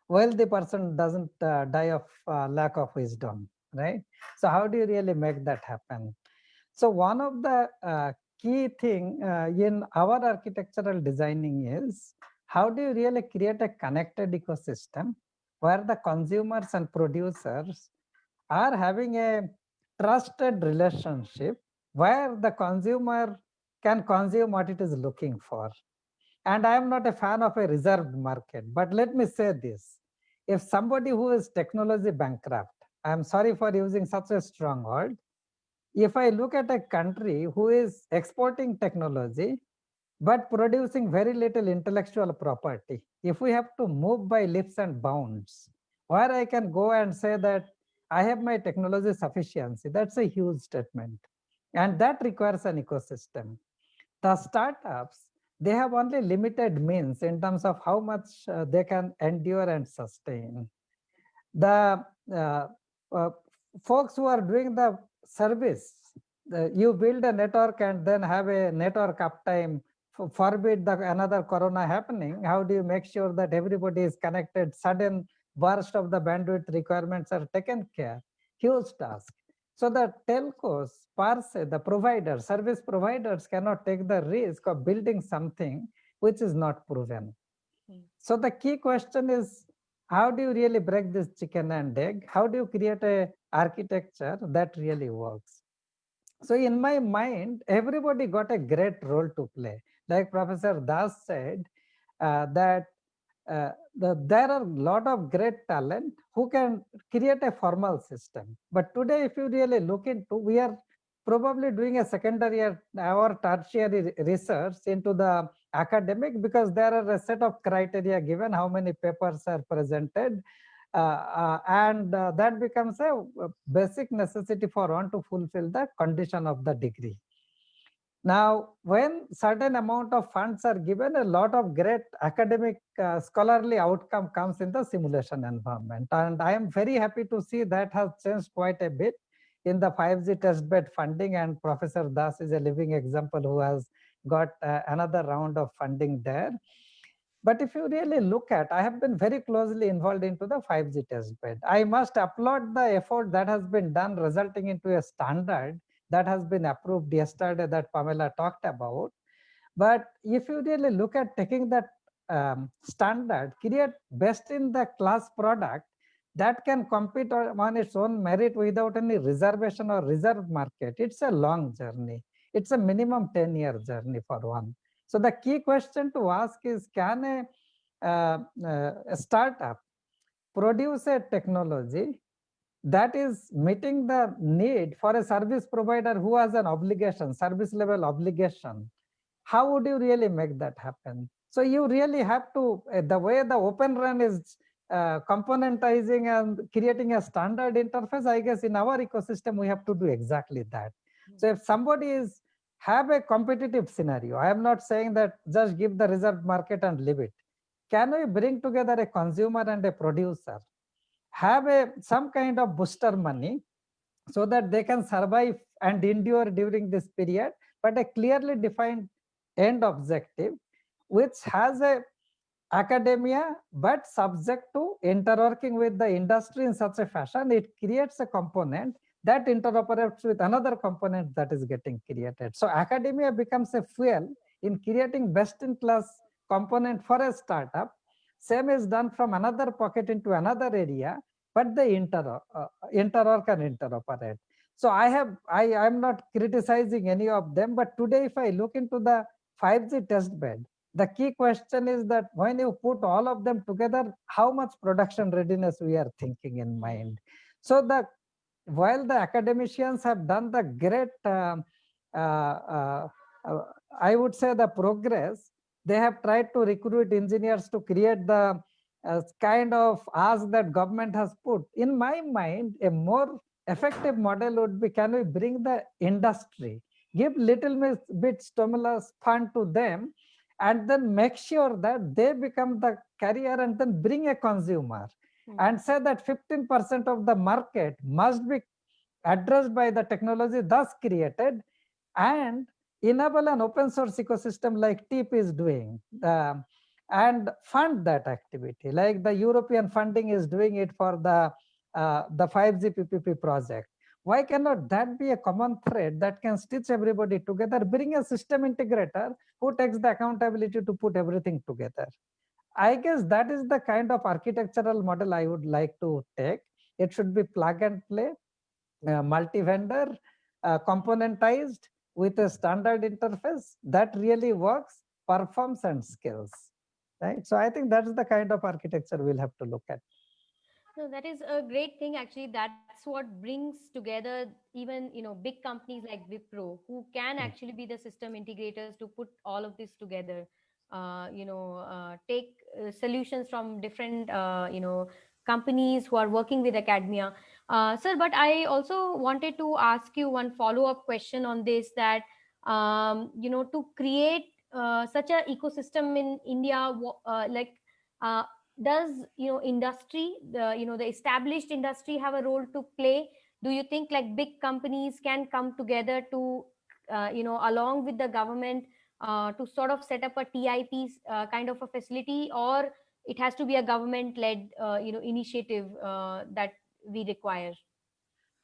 [SPEAKER 7] wealthy person doesn't die of lack of wisdom, right? So how do you really make that happen? So one of the key thing in our architectural designing is, how do you really create a connected ecosystem where the consumers and producers are having a trusted relationship, where the consumer can consume what it is looking for. And I am not a fan of a reserved market, but let me say this. If somebody who is technology bankrupt, I'm sorry for using such a strong word, if I look at a country who is exporting technology, but producing very little intellectual property, if we have to move by leaps and bounds, where I can go and say that I have my technology sufficiency, that's a huge statement. And that requires an ecosystem. The startups, they have only limited means in terms of how much they can endure and sustain. The folks who are doing the service, you build a network and then have a network uptime, forbid another corona happening. How do you make sure that everybody is connected? Sudden burst of the bandwidth requirements are taken care. Huge task. So the telcos, per se, the providers, service providers cannot take the risk of building something which is not proven. So the key question is, how do you really break this chicken and egg? How do you create a architecture that really works? So in my mind, everybody got a great role to play. Like Professor Das said, that there are a lot of great talent who can create a formal system. But today, if you really look into, we are probably doing a secondary or tertiary research into the academic, because there are a set of criteria given how many papers are presented. And that becomes a basic necessity for one to fulfill the condition of the degree. Now, when certain amount of funds are given, a lot of great academic scholarly outcome comes in the simulation environment. And I am very happy to see that has changed quite a bit in the 5G testbed funding, and Professor Das is a living example who has got another round of funding there. But if you really look at, I have been very closely involved into the 5G testbed. I must applaud the effort that has been done, resulting into a standard that has been approved yesterday that Pamela talked about. But if you really look at taking that standard, create best in the class product that can compete on its own merit without any reservation or reserve market, it's a long journey. It's a minimum 10-year journey for one. So the key question to ask is, can a startup produce a technology that is meeting the need for a service provider who has an obligation, service level obligation? How would you really make that happen? So you really have to, the way the Open Run is componentizing and creating a standard interface, I guess in our ecosystem, we have to do exactly that. So if somebody is have a competitive scenario, I am not saying that just give the reserved market and leave it. Can we bring together a consumer and a producer, have some kind of booster money so that they can survive and endure during this period, but a clearly defined end objective, which has a academia, but subject to interworking with the industry in such a fashion, it creates a component that interoperates with another component that is getting created. So academia becomes a fuel in creating best in class component for a startup. Same is done from another pocket into another area, but they interwork and interoperate. So I'm not criticizing any of them, but today if I look into the 5G test bed, the key question is that when you put all of them together, how much production readiness we are thinking in mind. So while the academicians have done the great, I would say the progress, they have tried to recruit engineers to create the kind of ask that government has put. In my mind, a more effective model would be, can we bring the industry, give little bit stimulus fund to them, and then make sure that they become the carrier, and then bring a consumer and say that 15% of the market must be addressed by the technology thus created, and enable an open source ecosystem like TEEP is doing, and fund that activity, like the European funding is doing it for the 5G PPP project. Why cannot that be a common thread that can stitch everybody together, bring a system integrator who takes the accountability to put everything together? I guess that is the kind of architectural model I would like to take. It should be plug and play, multi-vendor, componentized with a standard interface that really works, performs, and scales. Right. So I think that's the kind of architecture we'll have to look at.
[SPEAKER 3] No, that is a great thing. Actually, that's what brings together even big companies like Wipro, who can actually be the system integrators to put all of this together. Take solutions from different companies who are working with academia. Sir, but I also wanted to ask you one follow-up question on this, that to create such an ecosystem in India, does industry, the established industry, have a role to play? Do you think like big companies can come together to along with the government to sort of set up a TIP kind of a facility, or it has to be a government led initiative that we require?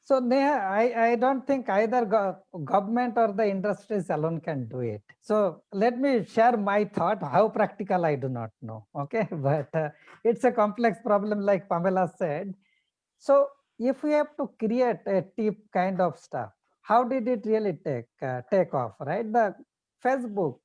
[SPEAKER 7] So Neha, I don't think either government or the industries alone can do it. So let me share my thought. How practical, I do not know. Okay, but it's a complex problem, like Pamela said. So if we have to create a TIP kind of stuff, how did it really take off, right? The Facebook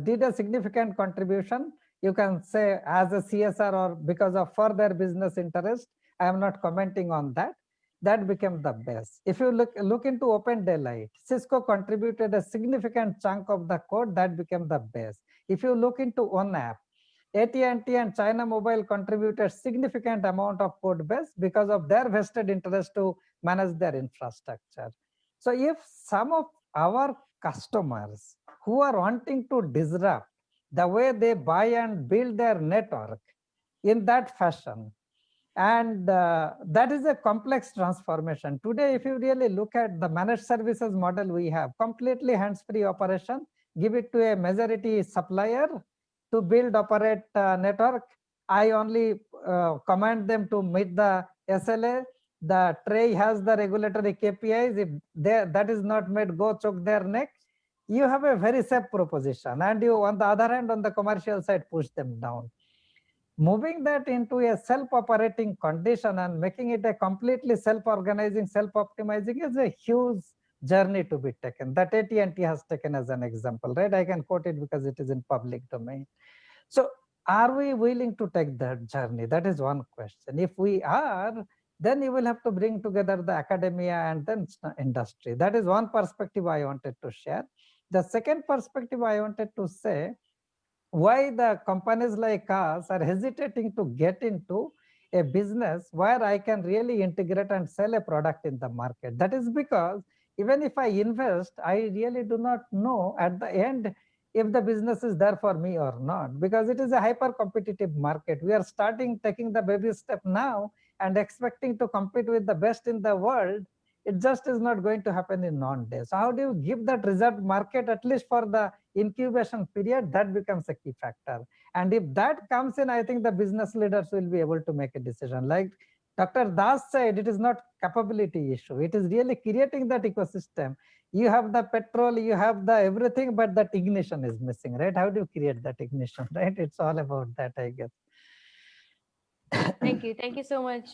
[SPEAKER 7] did a significant contribution you can say as a CSR or because of further business interest, I am not commenting on that. That became the best. If you look into Open Daylight, Cisco contributed a significant chunk of the code that became the best. If you look into OneApp, AT&T and China Mobile contributed significant amount of code base because of their vested interest to manage their infrastructure. So if some of our customers who are wanting to disrupt the way they buy and build their network in that fashion, and that is a complex transformation. Today, if you really look at the managed services model we have, completely hands-free operation, give it to a majority supplier to build, operate network. I only command them to meet the SLA. The tray has the regulatory KPIs. If that is not met, go choke their neck. You have a very safe proposition, and you, on the other hand, on the commercial side, push them down. Moving that into a self-operating condition and making it a completely self-organizing, self-optimizing is a huge journey to be taken. That AT&T has taken as an example, right? I can quote it because it is in public domain. So are we willing to take that journey? That is one question. If we are, then you will have to bring together the academia and then industry. That is one perspective I wanted to share. The second perspective I wanted to say, why the companies like us are hesitating to get into a business where I can really integrate and sell a product in the market. That is because even if I invest, I really do not know at the end if the business is there for me or not, because it is a hyper competitive market. We are taking the baby step now and expecting to compete with the best in the world. It just is not going to happen in non-days. So how do you give that reserved market, at least for the incubation period? That becomes a key factor. And if that comes in, I think the business leaders will be able to make a decision. Like Dr. Das said, it is not capability issue. It is really creating that ecosystem. You have the petrol, you have the everything, but that ignition is missing, right? How do you create that ignition, right? It's all about that, I guess.
[SPEAKER 3] Thank you so much.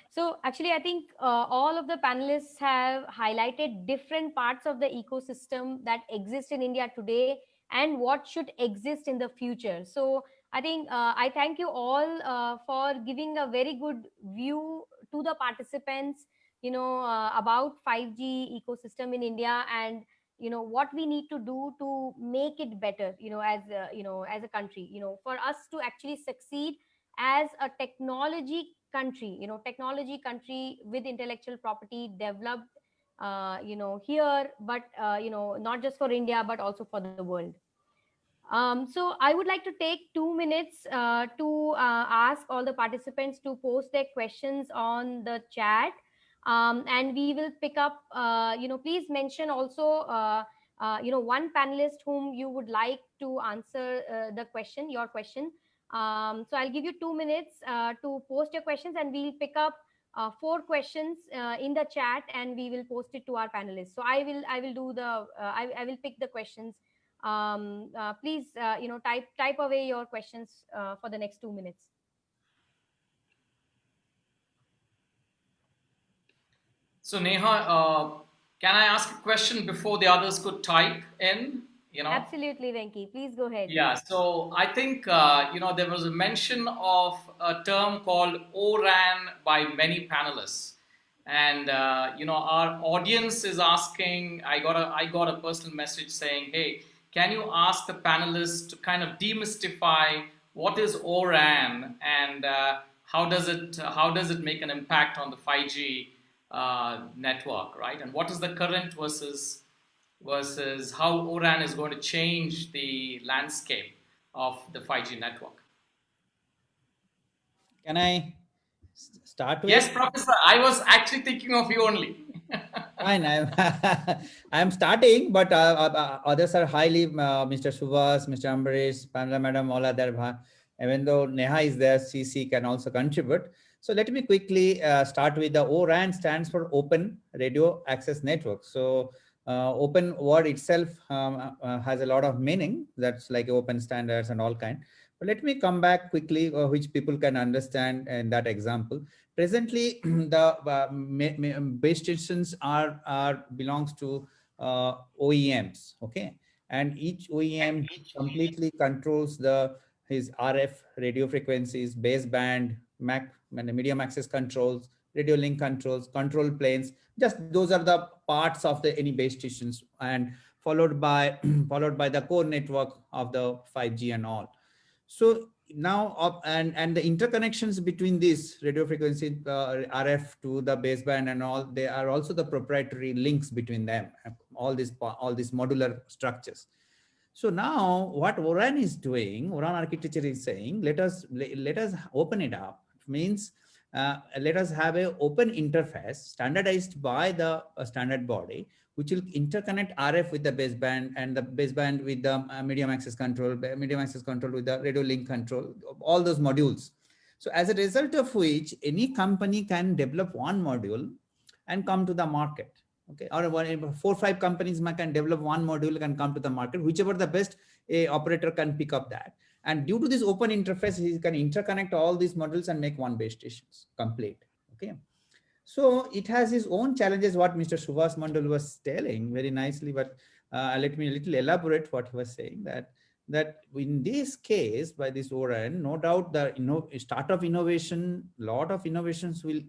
[SPEAKER 3] So actually, I think all of the panelists have highlighted different parts of the ecosystem that exist in India today and what should exist in the future. So I think I thank you all for giving a very good view to the participants, about 5G ecosystem in India, and what we need to do to make it better, as a country, for us to actually succeed as a technology country with intellectual property developed here, but not just for India but also for the world. So I would like to take 2 minutes to ask all the participants to post their questions on the chat, and we will pick up, please mention also one panelist whom you would like to answer your question. So I'll give you 2 minutes to post your questions, and we'll pick up 4 questions in the chat, and we will post it to our panelists. So I will pick the questions. Please type away your questions for the next 2 minutes.
[SPEAKER 1] So Neha, can I ask a question before the others could type in?
[SPEAKER 3] Absolutely, Venki. Please go ahead.
[SPEAKER 1] Yeah, so I think, there was a mention of a term called ORAN by many panelists. And, our audience is asking, I got a personal message saying, hey, can you ask the panelists to kind of demystify what is ORAN and how does it make an impact on the 5G network, right? And what is the current versus how ORAN is going to change the landscape of the 5G network?
[SPEAKER 6] Can I start with?
[SPEAKER 1] Yes, Professor. I was actually thinking of you only.
[SPEAKER 6] Fine, I'm starting, but others are highly, Mr. Subhas, Mr. Ambaresh, Pamela Madam, all are there. Even though Neha is there, CC can also contribute. So let me quickly start with the ORAN stands for Open Radio Access Network. So open word itself has a lot of meaning. That's like open standards and all kind. But let me come back quickly, which people can understand in that example. Presently, the base stations belongs to OEMs, okay, and each OEM completely controls the his RF radio frequencies, baseband, medium access controls, radio link controls, control planes. Just those are the parts of the any base stations, and followed by followed by the core network of the 5G and all. So now and the interconnections between these radio frequency RF to the baseband and all, they are also the proprietary links between them, all these modular structures. So now what ORAN is doing, ORAN architecture is saying, let us open it up. It means let us have an open interface standardized by the standard body, which will interconnect RF with the baseband, and the baseband with the medium access control with the radio link control, all those modules. So as a result of which, any company can develop one module and come to the market. Okay, or 4 or 5 companies can develop one module, can come to the market, whichever the best a operator can pick up that. And due to this open interface, he can interconnect all these modules and make one base stations complete. Okay, so it has its own challenges, what Mr. Subhash Mandal was telling very nicely, but let me a little elaborate what he was saying, that in this case, by this ORAN, no doubt the start of innovation, lot of innovations will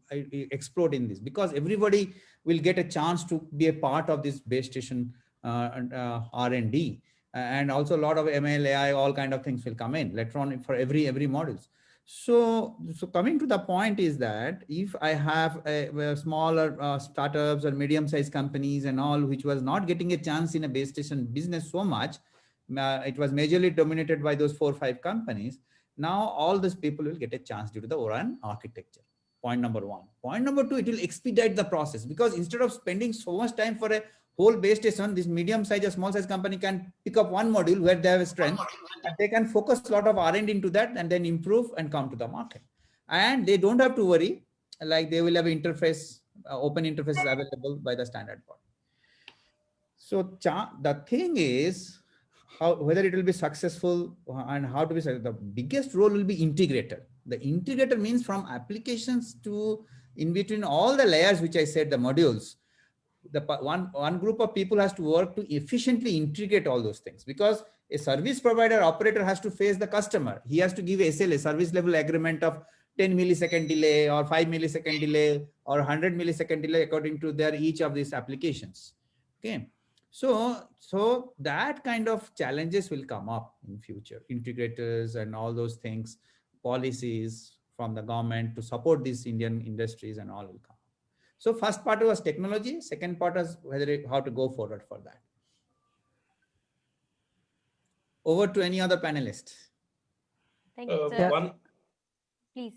[SPEAKER 6] explode in this, because everybody will get a chance to be a part of this base station R&D, and also a lot of ML, AI, all kind of things will come in later on for every modules. So coming to the point is that if I have a smaller startups or medium-sized companies and all, which was not getting a chance in a base station business so much, it was majorly dominated by those 4 or 5 companies. Now all these people will get a chance due to the ORAN architecture. Point number 1. Point number 2, it will expedite the process, because instead of spending so much time for a whole base station, this medium-sized or small-sized company can pick up one module where they have a strength, and they can focus a lot of R&D into that and then improve and come to the market. And they don't have to worry, like they will have interface, open interfaces available by the standard body. So the thing is, whether it will be successful and how to be successful, the biggest role will be integrator. The integrator means from applications to in between all the layers, which I said, the modules. The one group of people has to work to efficiently integrate all those things, because a service provider operator has to face the customer. He has to give a SLA, service level agreement, of 10 millisecond delay or 5 millisecond delay or 100 millisecond delay according to their each of these applications. Okay. So that kind of challenges will come up in future. Integrators and all those things, policies from the government to support these Indian industries and all will come. So first part was technology. Second part was how to go forward for that. Over to any other panelist.
[SPEAKER 3] Thank you, sir.
[SPEAKER 5] One,
[SPEAKER 3] Please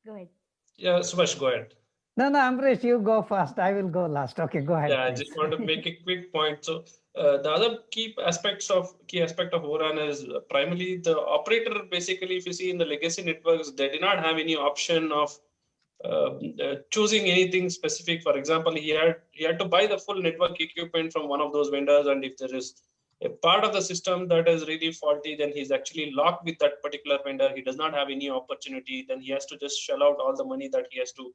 [SPEAKER 3] go ahead.
[SPEAKER 5] yeah, Subhash, go ahead.
[SPEAKER 7] No, Amrish, you go first. I will go last. Okay, go ahead.
[SPEAKER 5] Yeah, I
[SPEAKER 7] please.
[SPEAKER 5] just want to make a quick point. So the other key aspect of ORAN is primarily the operator. Basically, if you see in the legacy networks, they did not have any option of choosing anything specific. For example, he had to buy the full network equipment from one of those vendors, and if there is a part of the system that is really faulty, then he's actually locked with that particular vendor. He does not have any opportunity. Then he has to just shell out all the money that he has to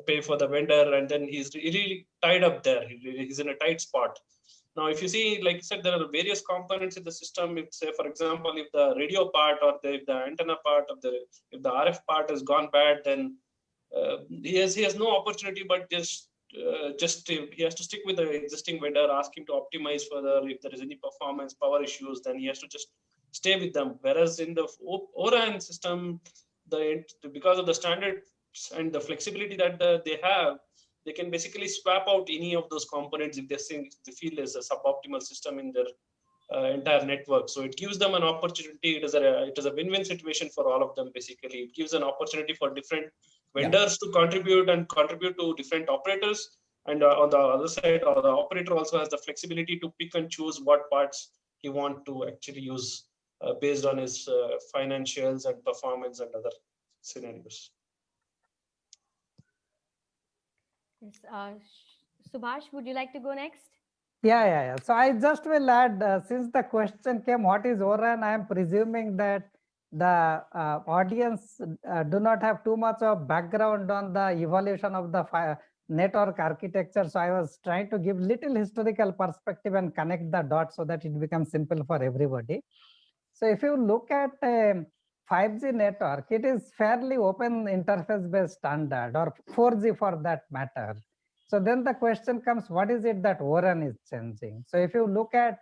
[SPEAKER 5] pay for the vendor, and then he's really tied up there. He's in a tight spot. Now, if you see, like you said, there are various components in the system. If, say, for example, if the radio part or if the antenna part of if the RF part has gone bad, then he has no opportunity but just he has to stick with the existing vendor, ask him to optimize further. If there is any performance power issues, then he has to just stay with them. Whereas in the ORAN system, because of the standards and the flexibility that they have, they can basically swap out any of those components if they feel there's a suboptimal system in their entire network. So it gives them an opportunity. It is a win-win situation for all of them. Basically, it gives an opportunity for different vendors to contribute to different operators. And on the other side, the operator also has the flexibility to pick and choose what parts he wants to actually use based on his financials and performance and other scenarios.
[SPEAKER 3] Yes, Subhash, would you like to go next?
[SPEAKER 7] Yeah. So I just will add, since the question came, what is ORAN? I am presuming that the audience do not have too much of background on the evolution of the network architecture. So I was trying to give little historical perspective and connect the dots so that it becomes simple for everybody. So if you look at a 5G network, it is fairly open interface based standard, or 4G for that matter. So then the question comes, what is it that O-RAN is changing? So if you look at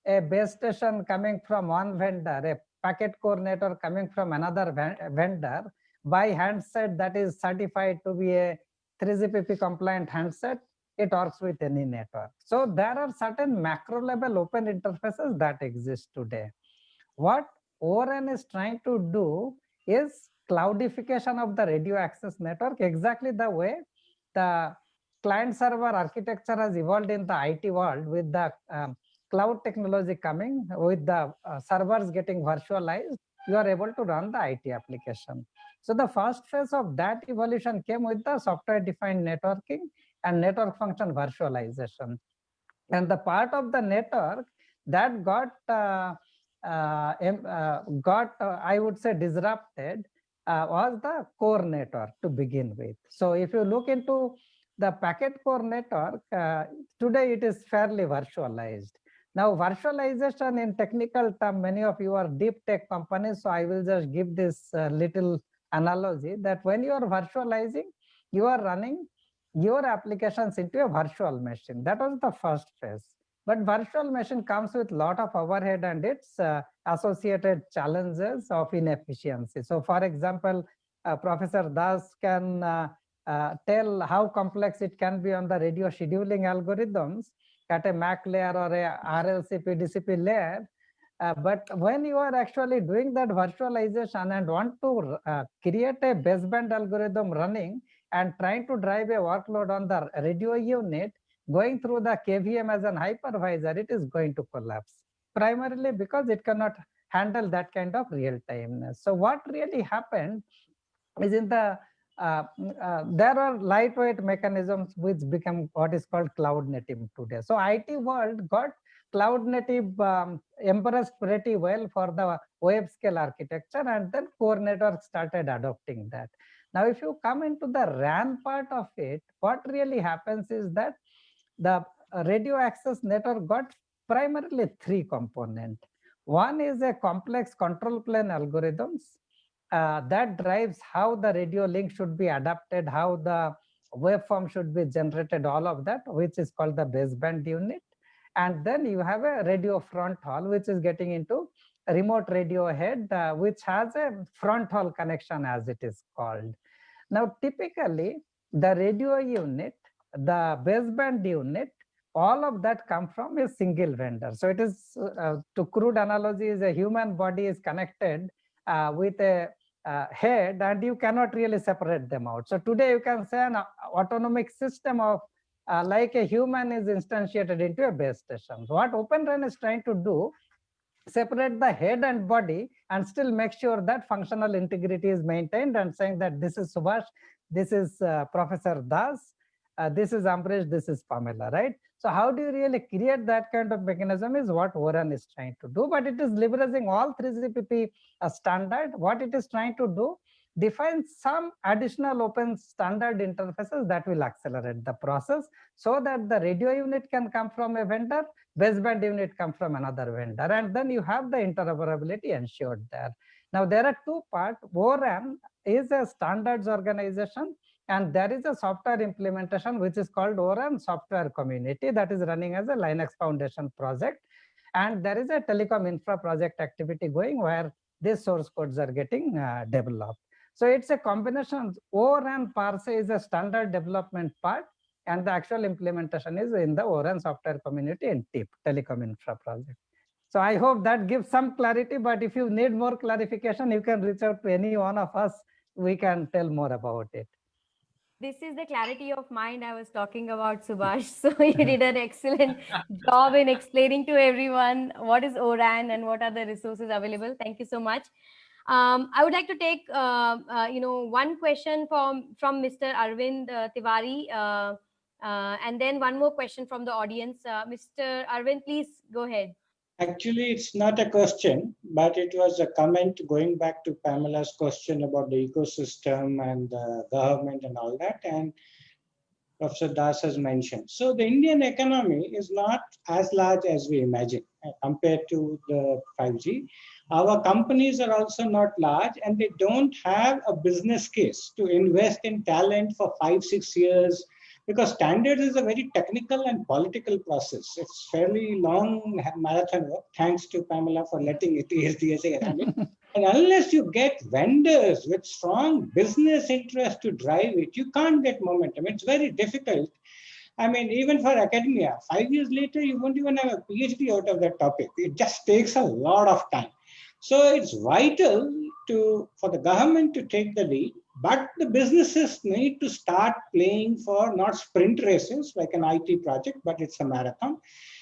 [SPEAKER 7] a base station coming from one vendor, a packet core network coming from another vendor, by handset that is certified to be a 3GPP compliant handset, it works with any network. So there are certain macro level open interfaces that exist today. What O-RAN is trying to do is cloudification of the radio access network, exactly the way the client server architecture has evolved in the IT world, with the cloud technology coming, with the servers getting virtualized, you are able to run the IT application. So the first phase of that evolution came with the software defined networking and network function virtualization. And the part of the network that got I would say disrupted was the core network to begin with. So if you look into the packet core network, today it is fairly virtualized. Now virtualization in technical term, many of you are deep tech companies, so I will just give this little analogy that when you are virtualizing, you are running your applications into a virtual machine. That was the first phase. But virtual machine comes with a lot of overhead and its associated challenges of inefficiency. So for example, Professor Das can tell how complex it can be on the radio scheduling algorithms at a MAC layer or a RLCP, DCP layer. But when you are actually doing that virtualization and want to create a baseband algorithm running and trying to drive a workload on the radio unit, going through the KVM as an hypervisor, it is going to collapse, primarily because it cannot handle that kind of real timeness. So what really happened is in the there are lightweight mechanisms which become what is called cloud native today. So IT world got cloud native embraced pretty well for the web scale architecture, and then core network started adopting that. Now, if you come into the RAN part of it, what really happens is that the radio access network got primarily three components. One is a complex control plane algorithms that drives how the radio link should be adapted, how the waveform should be generated, all of that, which is called the baseband unit. And then you have a radio front haul, which is getting into a remote radio head, which has a front haul connection, as it is called. Now, typically, the radio unit, the baseband unit, all of that come from a single vendor. So it is, to crude analogy, is a human body is connected with a head, and you cannot really separate them out. So today you can say an autonomic system of like a human is instantiated into a base station. So what Open RAN is trying to do, separate the head and body and still make sure that functional integrity is maintained, and saying that this is Subhash, this is Professor Das, this is Ambrish, this is Pamela, right? So how do you really create that kind of mechanism is what O-RAN is trying to do, but it is leveraging all 3GPP standard. What it is trying to do, define some additional open standard interfaces that will accelerate the process, so that the radio unit can come from a vendor, baseband unit come from another vendor, and then you have the interoperability ensured there. Now there are two parts. O-RAN is a standards organization, and there is a software implementation which is called O-RAN Software Community that is running as a Linux Foundation project. And there is a telecom infra project activity going where these source codes are getting developed. So it's a combination. O-RAN per se is a standard development part, and the actual implementation is in the O-RAN Software Community in TIP, Telecom Infra Project. So I hope that gives some clarity, but if you need more clarification, you can reach out to any one of us. We can tell more about it.
[SPEAKER 3] This is the clarity of mind I was talking about, Subhash. So you did an excellent job in explaining to everyone what is O-RAN and what are the resources available. Thank you so much. I would like to take one question from Mr. Arvind Tiwari, and then one more question from the audience. Mr. Arvind, please go ahead.
[SPEAKER 8] Actually, it's not a question, but it was a comment going back to Pamela's question about the ecosystem and the government and all that. And Professor Das has mentioned. So the Indian economy is not as large as we imagine compared to the 5G. Our companies are also not large, and they don't have a business case to invest in talent for 5-6 years, because standards is a very technical and political process. It's fairly long marathon work. Thanks to Pamela for letting it ASDSA run it. And unless you get vendors with strong business interest to drive it, you can't get momentum. It's very difficult. I mean, even for academia, 5 years later, you won't even have a PhD out of that topic. It just takes a lot of time. So it's vital for the government to take the lead, but the businesses need to start playing for not sprint races like an IT project, but it's a marathon.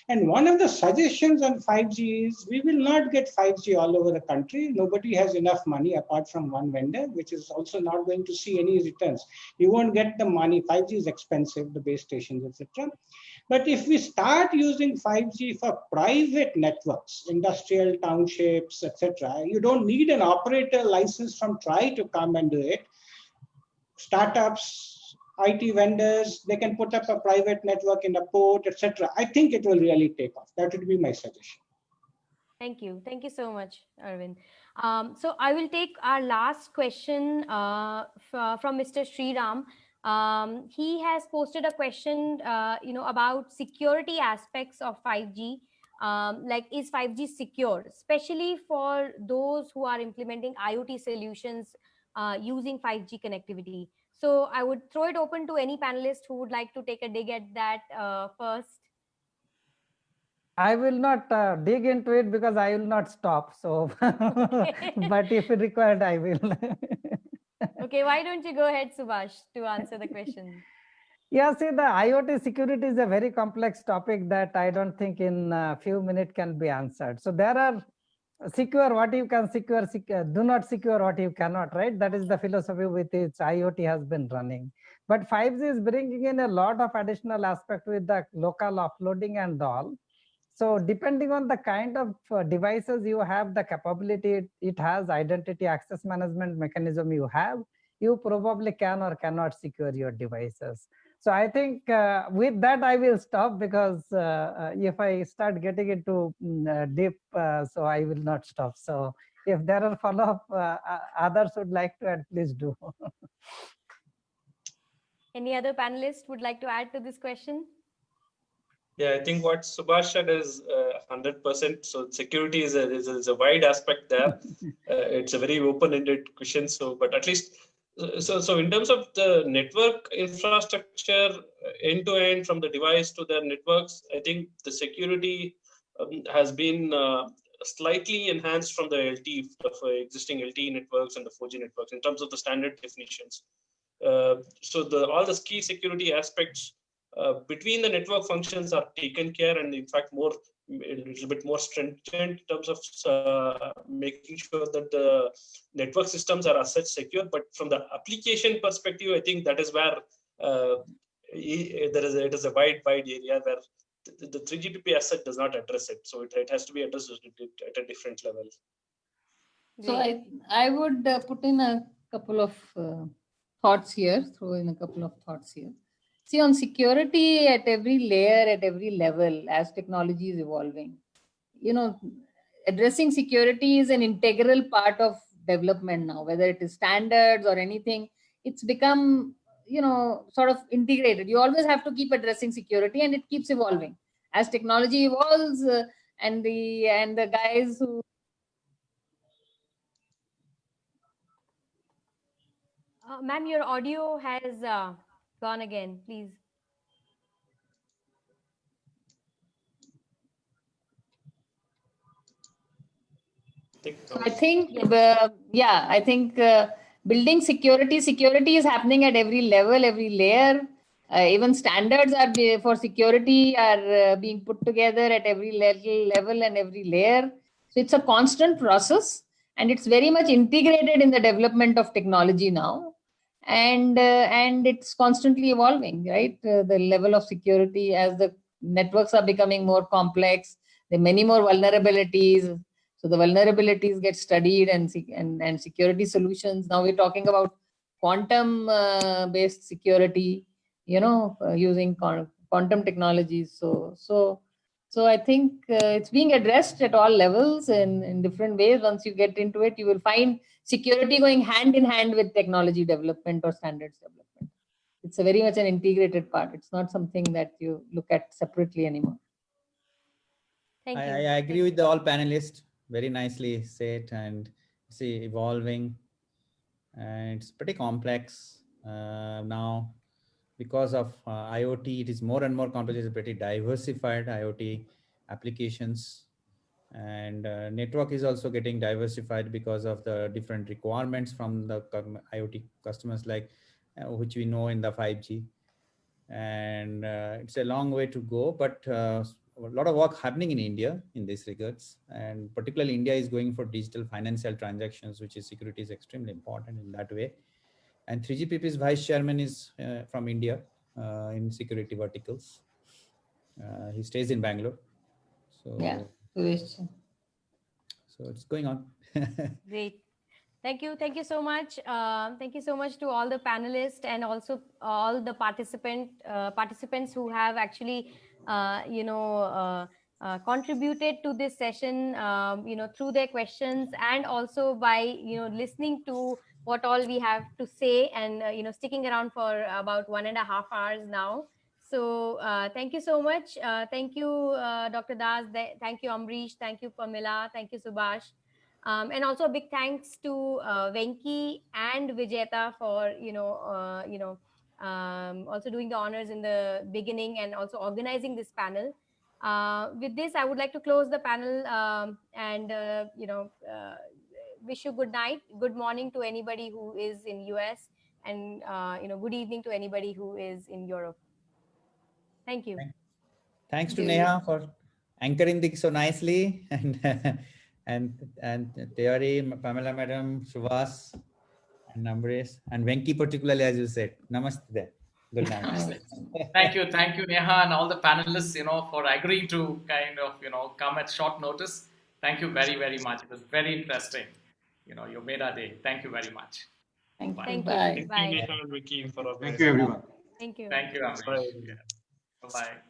[SPEAKER 8] And one of the suggestions on 5G is we will not get 5G all over the country. Nobody has enough money apart from one vendor, which is also not going to see any returns. You won't get the money. 5G is expensive, the base stations, etc. But if we start using 5G for private networks, industrial townships, etc., you don't need an operator license from TRAI to come and do it. Startups, IT vendors, they can put up a private network in a port, etc. I think it will really take off. That would be my suggestion.
[SPEAKER 3] Thank you. Thank you so much, Arvind. So I will take our last question from Mr. Sriram. He has posted a question, about security aspects of 5G. Like, is 5G secure, especially for those who are implementing IoT solutions using 5G connectivity? So I would throw it open to any panelist who would like to take a dig at that first.
[SPEAKER 7] I will not dig into it because I will not stop. So, but if required, I will.
[SPEAKER 3] Okay, why don't you go ahead, Subhash, to answer the question?
[SPEAKER 7] Yeah, see, the IoT security is a very complex topic that I don't think in a few minutes can be answered. So there are secure what you can secure, do not secure what you cannot, right? That is the philosophy with which IoT has been running. But 5G is bringing in a lot of additional aspect with the local offloading and all. So depending on the kind of devices you have, the capability it has, identity access management mechanism you have, you probably can or cannot secure your devices. So I think with that, I will stop, because if I start getting into deep, so I will not stop. So if there are follow-up, others would like to add, please do.
[SPEAKER 3] Any other panelists would like to add to this question?
[SPEAKER 5] Yeah, I think what Subhash said is 100%. So security is a wide aspect there. It's a very open-ended question. So, but at least, so in terms of the network infrastructure, end-to-end from the device to the networks, I think the security has been slightly enhanced from the LTE, existing LTE networks and the 4G networks in terms of the standard definitions. So all the key security aspects between the network functions are taken care, and in fact a little bit more stringent in terms of making sure that the network systems are as such secure. But from the application perspective, I think that is where it is a wide area where the 3GPP as such does not address it. So it has to be addressed at a different level.
[SPEAKER 4] So I would put in a couple of thoughts here, throw in a couple of thoughts here. See, on security at every layer, at every level, as technology is evolving, addressing security is an integral part of development now, whether it is standards or anything. It's become, sort of integrated. You always have to keep addressing security, and it keeps evolving. As technology evolves, and the guys who...
[SPEAKER 3] Ma'am, your audio has gone again, please.
[SPEAKER 4] I think, I think building security is happening at every level, every layer. Even standards for security are being put together at every level and every layer. So it's a constant process, and it's very much integrated in the development of technology now. And it's constantly evolving, right? The level of security as the networks are becoming more complex, there are many more vulnerabilities. So the vulnerabilities get studied, and security solutions. Now we're talking about quantum based security. using quantum technologies. So I think it's being addressed at all levels and in different ways. Once you get into it, you will find security going hand in hand with technology development or standards development. It's a very much an integrated part. It's not something that you look at separately anymore.
[SPEAKER 3] Thank
[SPEAKER 6] I
[SPEAKER 3] you.
[SPEAKER 6] agree with all panelists. Very nicely said, and see evolving, and it's pretty complex now because of IoT. It is more and more complex. It's pretty diversified IoT applications, and network is also getting diversified because of the different requirements from the IoT customers, like which we know in the 5G. And it's a long way to go, but a lot of work happening in India in this regards, and particularly India is going for digital financial transactions, which is security is extremely important in that way. And 3GPP's vice chairman is from India in security verticals. He stays in Bangalore. So
[SPEAKER 4] Yeah.
[SPEAKER 6] so it's going on.
[SPEAKER 3] Great. Thank you. Thank you so much. Thank you so much to all the panelists and also all the participants who have actually, contributed to this session, through their questions and also by, listening to what all we have to say and, sticking around for about 1.5 hours now. So thank you so much. Thank you, Dr. Das. Thank you, Amrish. Thank you, Pamela. Thank you, Subhash. And also a big thanks to Venki and Vijeta for also doing the honors in the beginning and also organizing this panel. With this, I would like to close the panel and wish you good night, good morning to anybody who is in US, and good evening to anybody who is in Europe. Thank you.
[SPEAKER 6] Thanks to Neha for anchoring things so nicely, and and Theory, Pamela Madam, Subhas, and Amrish, and Venki particularly, as you said. Namaste. Good night.
[SPEAKER 1] Thank you, Neha, and all the panelists, for agreeing to kind of, come at short notice. Thank you very, very much. It was very interesting. You made our day. Thank you very much.
[SPEAKER 4] Thank
[SPEAKER 1] Bye.
[SPEAKER 4] you.
[SPEAKER 3] Thank
[SPEAKER 4] Bye.
[SPEAKER 3] you. Bye.
[SPEAKER 5] Thank you, Vicky, for
[SPEAKER 9] Thank you, everyone.
[SPEAKER 3] Thank you.
[SPEAKER 1] Thank you, Amrish.
[SPEAKER 5] Bye.
[SPEAKER 1] Yeah. Bye-bye.